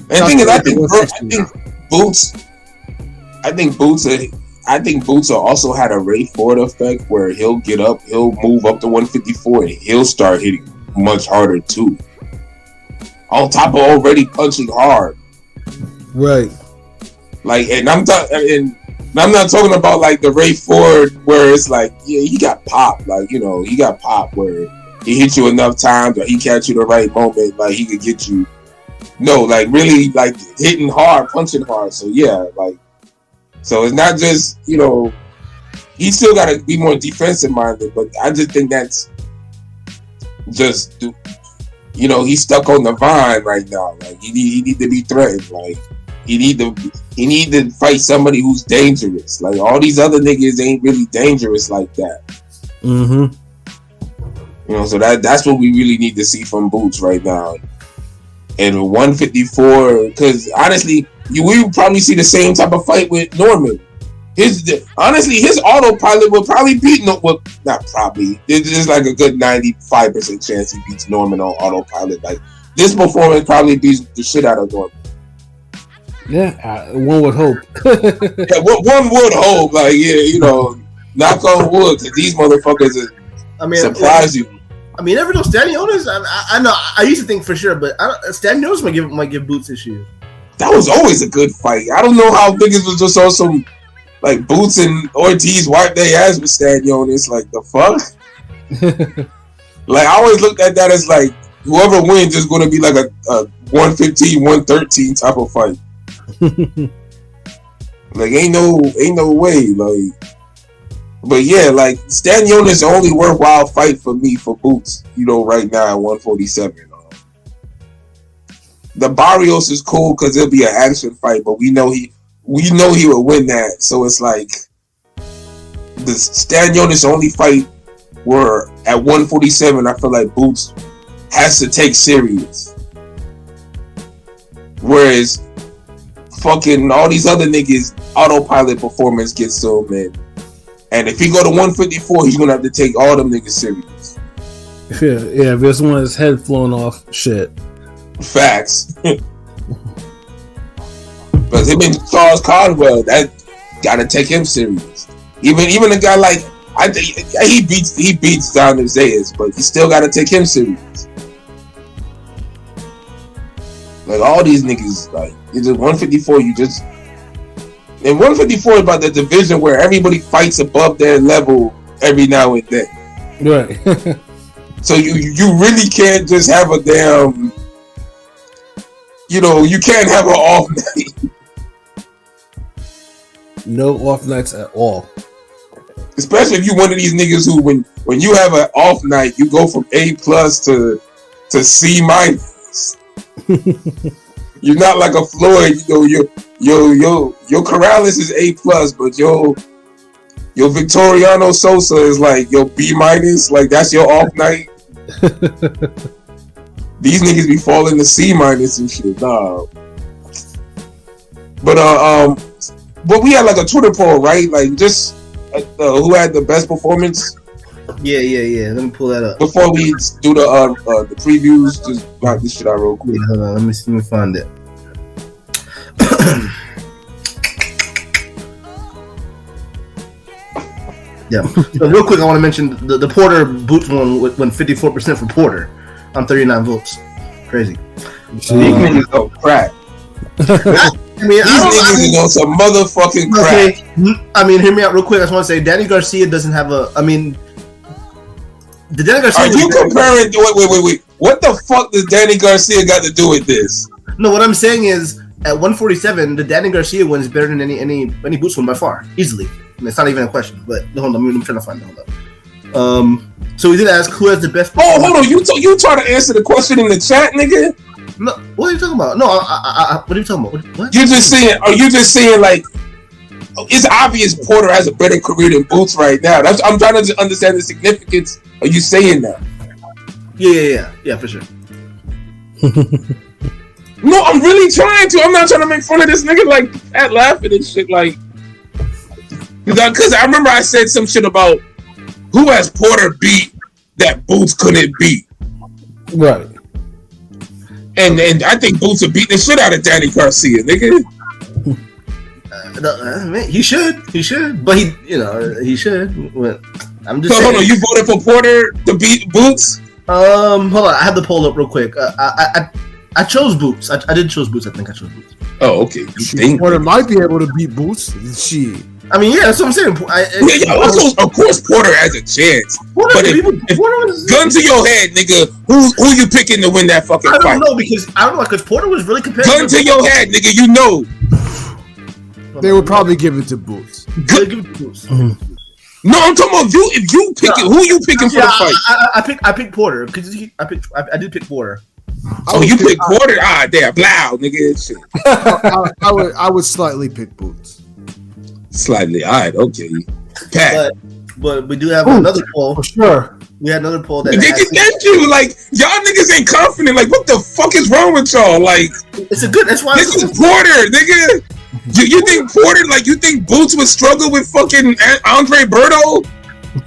And the thing is, I think Boots also had a Ray Ford effect where he'll get up, he'll move up to 154, and he'll start hitting much harder too. On top of already punching hard, right? And I'm not talking about the Ray Ford where it's he got popped, he got popped where he hit you enough times or he catch you the right moment, he could get you. No, really, hitting hard, punching hard. So yeah, so it's not just he still got to be more defensive minded. But I just think that's just he's stuck on the vine right now. He need to be threatened. He need to fight somebody who's dangerous. All these other niggas ain't really dangerous like that. Mm-hmm. So that's what we really need to see from Boots right now. And 154, because honestly, we would probably see the same type of fight with Norman. His autopilot will probably beat not probably. There's a good 95% chance he beats Norman on autopilot. This performance probably beats the shit out of Norman. Yeah, one would hope. Yeah, one would hope. Knock on wood, because these motherfuckers surprise you. I mean, never know. Stanionis, I know. I used to think for sure, but Stanionis might give Boots issues. That was always a good fight. I don't know how niggas was just on some like Boots and Ortiz wipe their ass with Stanionis. Like the fuck. Like I always looked at that as like whoever wins is going to be like a 115, 113 type of fight. Like ain't no way. Like, but yeah, like Stanionis is the only worthwhile fight for me for Boots. You know, right now at 147. The Barrios is cool because it'll be an action fight, but we know he will win that. So it's like the Stanionis only fight where at 147 I feel like Boots has to take serious. Whereas fucking all these other niggas autopilot performance gets to him, and if he go to 154, he's gonna have to take all them niggas serious. Yeah, if there's one his head flown off, shit. Facts. But him and Charles Caldwell, that gotta take him serious. Even a guy like I think he beats Don Zayas, but you still gotta take him serious. Like all these niggas, like it's just 154. And 154 is about the division where everybody fights above their level every now and then. Right. So you really can't just have a damn. You know, you can't have an off night. No off nights at all. Especially if you one of these niggas who, when you have an off night, you go from A+ to C-. You're not like a Floyd. You know, your Corrales is A+, but your Victoriano Sosa is like your B-. Like that's your off night. These niggas be falling to C- and shit. Nah. But we had like a Twitter poll, right? Like just who had the best performance. Yeah. Let me pull that up before we do the previews. Just knock this shit out real quick. Yeah, hold on. Let me find it. Yeah. So real quick, I want to mention the Porter Boots one went 54% for Porter on 39 votes. Crazy. These niggas go crack. I mean, these niggas is on some motherfucking crack. Okay. I mean, hear me out real quick. I just want to say Danny Garcia doesn't have a. I mean, the Danny Garcia. Are you comparing? Wait. What the fuck does Danny Garcia got to do with this? No, what I'm saying is at 147, the Danny Garcia one is better than any Boots one by far, easily. And it's not even a question. But hold on, I'm trying to find it. Hold up. So we did ask who has the best. Oh, hold on. You try to answer the question in the chat, nigga. No, what are you talking about? No, what are you talking about? What? You're just saying. Are you just saying like? It's obvious Porter has a better career than Boots right now. I'm trying to understand the significance of you saying that. Yeah, for sure. No, I'm really trying to. I'm not trying to make fun of this nigga like at laughing and shit. Like, because I remember I said some shit about who has Porter beat that Boots couldn't beat. Right. And I think Boots would beat the shit out of Danny Garcia, nigga. He should, but he should. I'm just. So hold on, you voted for Porter to beat Boots? Hold on, I have the poll up real quick. I chose Boots. I did choose Boots. I think I chose Boots. Oh, okay. You think Porter might be able to beat Boots? Shit. I mean, yeah, that's what I'm saying. Of course, Porter has a chance. But if gun to your head, nigga, who you picking to win that fucking fight? I don't know because Porter was really competitive. Gun to your head, nigga, you know. They would probably give it to Boots. Give it to Boots. No, I'm talking about you. If you pick it, who you picking for the fight? I picked Porter because I did pick Porter. Oh, you picked Porter? Ah, damn, blow, nigga. Shit. I would slightly pick Boots. Slightly, all right, okay. Pat. But we do have another poll. For sure. We had another poll that. Thank you. Like y'all niggas ain't confident. Like what the fuck is wrong with y'all? Like it's a good. That's why this is Porter, nigga. You think Porter? Like you think Boots would struggle with fucking Andre Berto?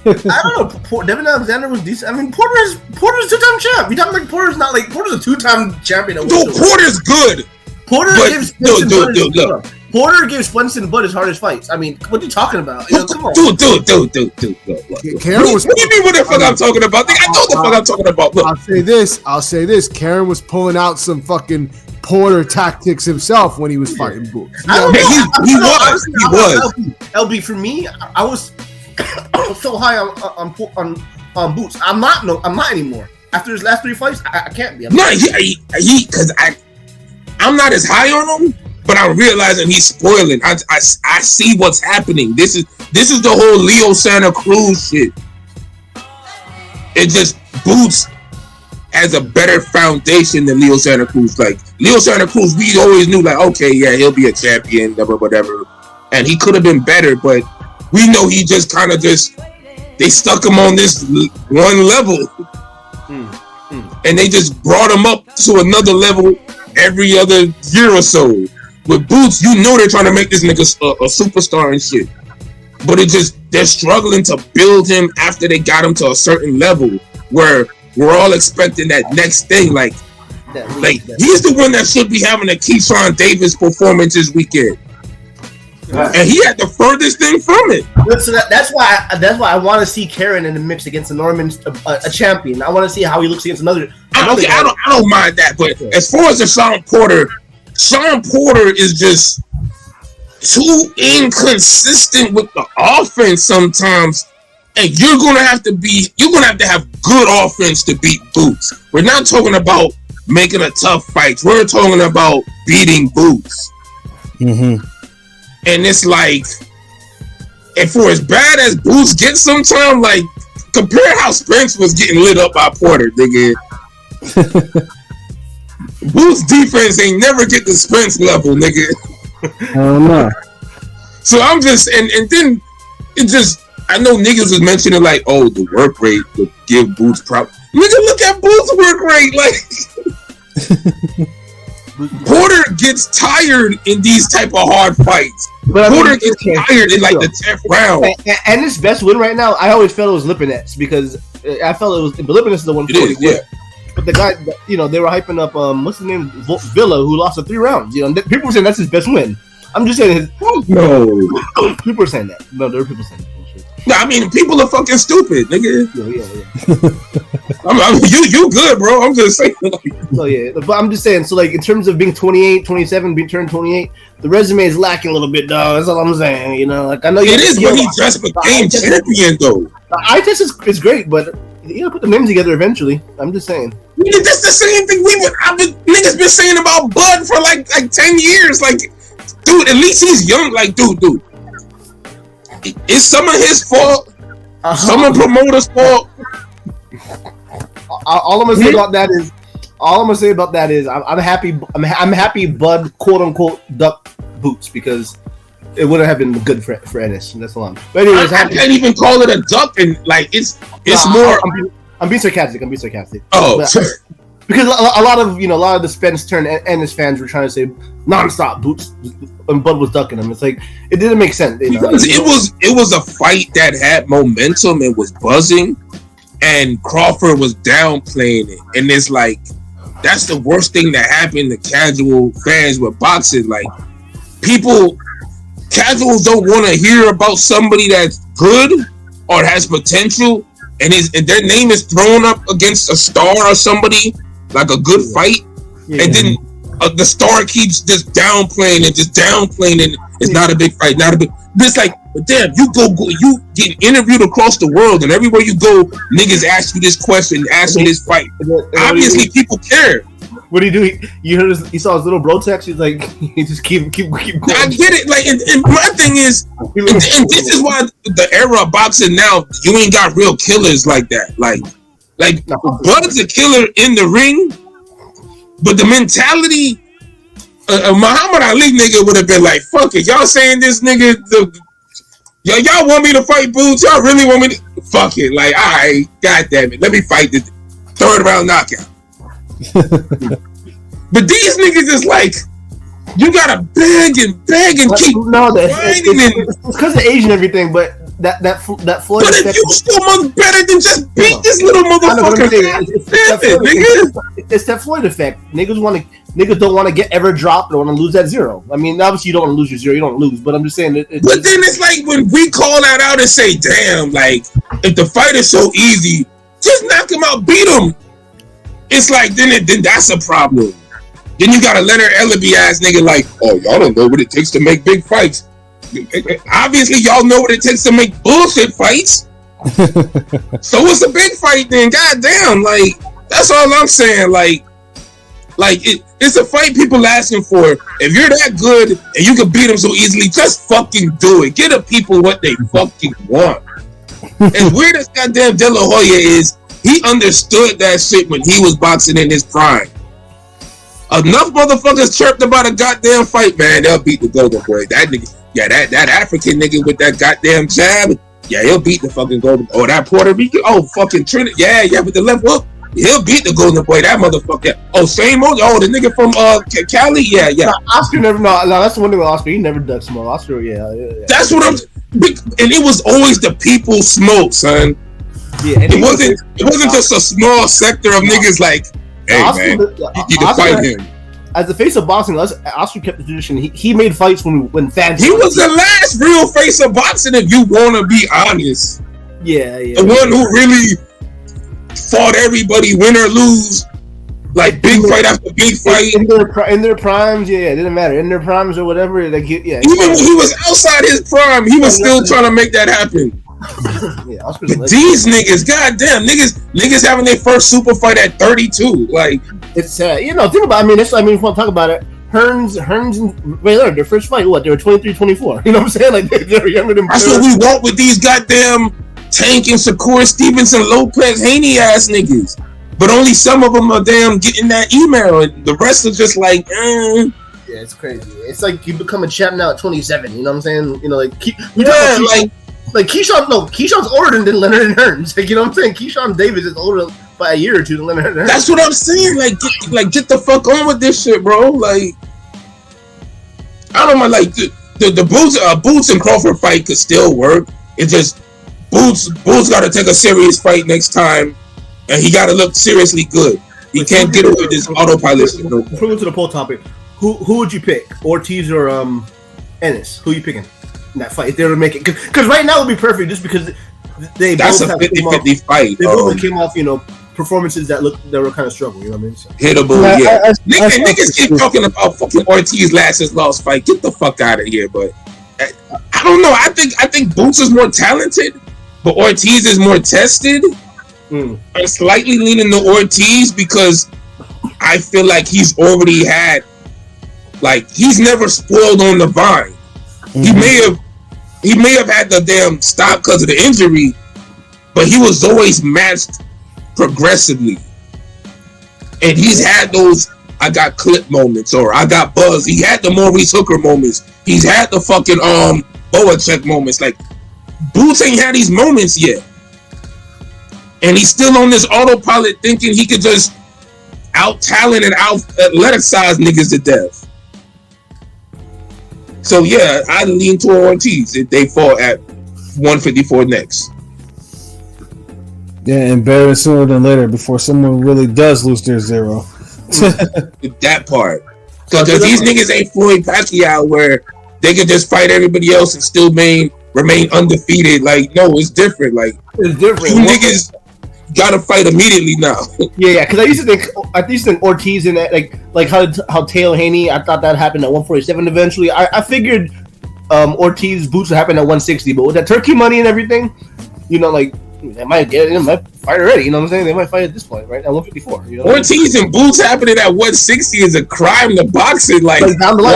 I don't know. Devin Alexander was decent. I mean, Porter's a 2-time champ. You talking like Porter's not like Porter's a 2-time champion. Dude, Porter's good. Porter gives look. Porter gives Swenson and Bud his hardest fights. I mean, what are you talking about? You know, come on. Dude. What do you mean what the fuck I'm talking about? I know the fuck I'm talking about. Look. I'll say this. Karen was pulling out some fucking Porter tactics himself when he was fighting Boots. He was. LB, for me, I was so high on Boots. I'm not anymore. After his last 3 fights, I can't be. Because I'm not as high on him, but I'm realizing he's spoiling. I see what's happening. This is the whole Leo Santa Cruz shit. It just Boots has a better foundation than Leo Santa Cruz. Like Leo Santa Cruz, we always knew like, okay, yeah, he'll be a champion, whatever, and he could have been better, but we know he just kind of they stuck him on this one level, and they just brought him up to another level every other year or so. With Boots, you know they're trying to make this nigga a superstar and shit, but they're struggling to build him after they got him to a certain level where we're all expecting that next thing. Like he's the one that should be having a Keyshawn Davis performance this weekend. Right. And he had the furthest thing from it. So that's why I want to see Karen in the mix against a Norman, a champion. I want to see how he looks against another. I don't mind that, but as far as the Sean Porter is just too inconsistent with the offense sometimes, and you're gonna have to have good offense to beat Boots. We're not talking about making a tough fight. We're talking about beating Boots. Mm-hmm. And it's like, and for as bad as Boots gets sometimes, like, compare how Spence was getting lit up by Porter, nigga. Boots' defense ain't never get the Spence level, nigga. Oh no. So I'm just, and then it just, I know niggas was mentioning like, oh, the work rate would give Boots props. Nigga, look at Boots' work rate, like. Porter gets tired in these type of hard fights. But Porter gets tired in like the 10th round. And his best win right now, I always felt it was Lipinets because I felt it was Lipinets is the 140. Yeah. But the guy, you know, they were hyping up what's his name, Villa, who lost in 3 rounds. You know, people were saying that's his best win. I'm just saying no. People are saying that. No, there are people saying that. No, I mean, people are fucking stupid, nigga. Yeah. You good, bro. I'm just saying. So, yeah. But I'm just saying, so, like, in terms of being 28, 27, being turned 28, the resume is lacking a little bit, dog. That's all I'm saying, you know? Like, I know it is, but he just became champion, though. The eye test is great, but you gotta put the names together eventually. I'm just saying. Nigga, that's the same thing niggas been saying about Bud for, like 10 years. Like, dude, at least he's young. Like, dude. It's some of his fault. Some of promoters' fault. All I'm gonna say about that is, I'm happy. I'm happy Bud quote unquote duck Boots because it wouldn't have been good for Ennis. That's all I'm. But anyways, I can't even call it a duck, and like it's more. I'm being sarcastic. Oh. But, because a lot of the Spence turn Ennis fans were trying to say nonstop Boots, and Bud was ducking him. It's like it didn't make sense. Because it was a fight that had momentum and was buzzing, and Crawford was downplaying it, and it's like that's the worst thing that happened to casual fans with boxing. Like casuals don't want to hear about somebody that's good or has potential, and their name is thrown up against a star or somebody. Like a good fight, and then the star keeps just downplaying and it's not a big fight, not a big. It's like, but damn, you get interviewed across the world, and everywhere you go, niggas ask you this question, ask you this fight. Obviously, people care. What do you do? You saw his little bro text. He's like, he just keep going. I get it. Like, and my thing is, and this is why the era of boxing now, you ain't got real killers like that. Like Bud's a killer in the ring, but the mentality, Muhammad Ali nigga would have been like, fuck it, y'all saying this nigga, y'all want me to fight Boots? Y'all really want me to? Fuck it, like, alright, goddamn it, let me fight the 3rd round knockout. But these niggas is like, you gotta beg and keep no, it's because of age and everything, but that Floyd But if effect. you still much better than just beat this little motherfucker, it's that Floyd effect. Niggas don't want to get ever dropped. They want to lose that zero. I mean, obviously you don't want to lose your zero. You don't lose. But I'm just saying. But then it's like when we call that out and say, "Damn, like if the fight is so easy, just knock him out, beat him." It's like then that's a problem. Then you got a Leonard Ellaby ass nigga like, "Oh, y'all don't know what it takes to make big fights." Obviously, y'all know what it takes to make bullshit fights. So it's a big fight then. Goddamn, like that's all I'm saying. Like it's a fight people asking for. If you're that good and you can beat them so easily, just fucking do it. Give the people what they fucking want. As weird as goddamn De La Hoya is, he understood that shit when he was boxing in his prime. Enough motherfuckers chirped about a goddamn fight, man. They'll beat the Golden Boy. That nigga, yeah, that African nigga with that goddamn jab, yeah, he'll beat the fucking Golden. Or that Puerto Rican, oh fucking Trinidad, yeah, with the left hook, he'll beat the Golden Boy. That motherfucker. Oh, same old. Oh, the nigga from Cali, yeah. No, Oscar never. No, that's the one thing with Oscar. He never ducks smoke. Oscar, yeah. That's what I'm. And it was always the people smoke, son. Yeah, and it wasn't just a small sector of niggas like, hey Oscar, man, you can fight him. As the face of boxing, Oscar kept the tradition. He made fights when fans. He was the last real face of boxing, if you want to be honest. Yeah. The one who really fought everybody, win or lose, like big fight after big fight. In their primes, yeah, it didn't matter. In their primes or whatever, like yeah. Even when he was outside his prime, he was still trying to make that happen. Yeah, but these niggas, goddamn, niggas having their first super fight at 32, like it's think about. If we want to talk about it, Hearns and Ray Leonard, their first fight, what they were 23, 24. You know what I'm saying? Like they're younger than. That's what we want with these goddamn Tank and Shakur Stevenson, Lopez, Haney ass niggas. But only some of them are damn getting that email, and the rest are just like, Yeah, it's crazy. It's like you become a champ now at 27. You know what I'm saying? Like Keyshawn's older than Leonard and Hearns. Like, you know what I'm saying? Keyshawn Davis is older by a year or two than Leonard and Hearns. That's what I'm saying. Get the fuck on with this shit, bro. Like, I don't know, like the Boots and Crawford fight could still work. It's just Boots got to take a serious fight next time, and he got to look seriously good. He can't get away with this autopilot. Before we go to the poll topic, who would you pick? Ortiz or Ennis? Who are you picking in that fight if they were to make it? Because right now it would be perfect just because that's a 50-50 fight. They both came off, performances that were kind of struggle. You know what I mean? So. Hittable, yeah. Niggas keep talking about fucking Ortiz last lost fight. Get the fuck out of here, but I don't know. I think Boots is more talented, but Ortiz is more tested. I'm slightly leaning to Ortiz because I feel like he's already had, like, he's never spoiled on the vine. He may have had the damn stop because of the injury, but he was always matched progressively. And he's had those I got clip moments or I got buzz. He had the Maurice Hooker moments. He's had the fucking Boacek moments. Like, Boots ain't had these moments yet. And he's still on this autopilot thinking he could just out-talent and out-athletiциze niggas to death. So, yeah, I lean toward Ortiz if they fall at 154 next. Yeah, and better sooner than later before someone really does lose their zero. That part. Because these niggas ain't Floyd Pacquiao where they can just fight everybody else and still remain undefeated. Like, no, it's different. Like, it's different. You niggas gotta fight immediately now. Yeah, because I used to think Ortiz in that, like how Taylor Haney, I thought that happened at 147 eventually. I figured Ortiz Boots would happen at 160, but with that turkey money and everything, like they might fight already. You know what I'm saying? They might fight at this point, right? At 154. You know Ortiz and Boots happening at 160 is a crime to boxing. Like, down the line,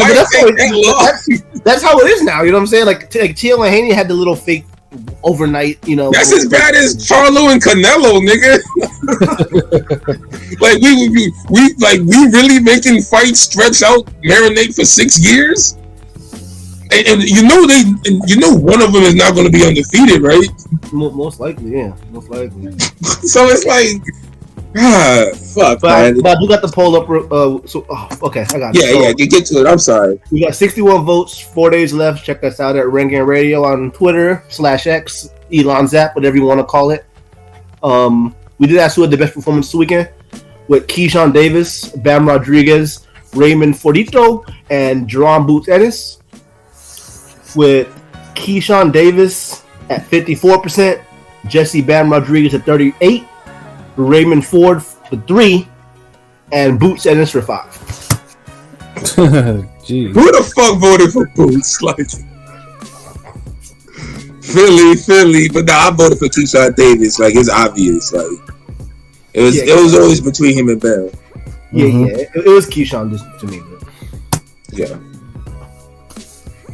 that's how it is now. You know what I'm saying? Like Taylor Haney had the little fake overnight, That's as bad as Charlo and Canelo, nigga. Like we really making fights stretch out, marinate for 6 years, and one of them is not going to be undefeated, right? Most likely, yeah, most likely. So it's like Fuck, man. But we got the poll up. Okay, I got it. Yeah, get to it. I'm sorry. We got 61 votes, 4 days left. Check us out at Ringing Radio on Twitter /X, Elon Zap, whatever you want to call it. We did ask who had the best performance this weekend with Keyshawn Davis, Bam Rodriguez, Raymond Fordito, and Jaron Boots Ennis. With Keyshawn Davis at 54%, Jesse Bam Rodriguez at 38%, Raymond Ford for 3%, and Boots Ennis for 5%. Jeez. Who the fuck voted for Boots? Like Philly, but I voted for Keyshawn Davis. Like it's obvious. Like it was always between him and Bam. Yeah, it was Keyshawn to me. Yeah.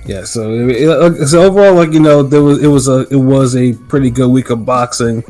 Yeah, so overall, like it was a pretty good week of boxing.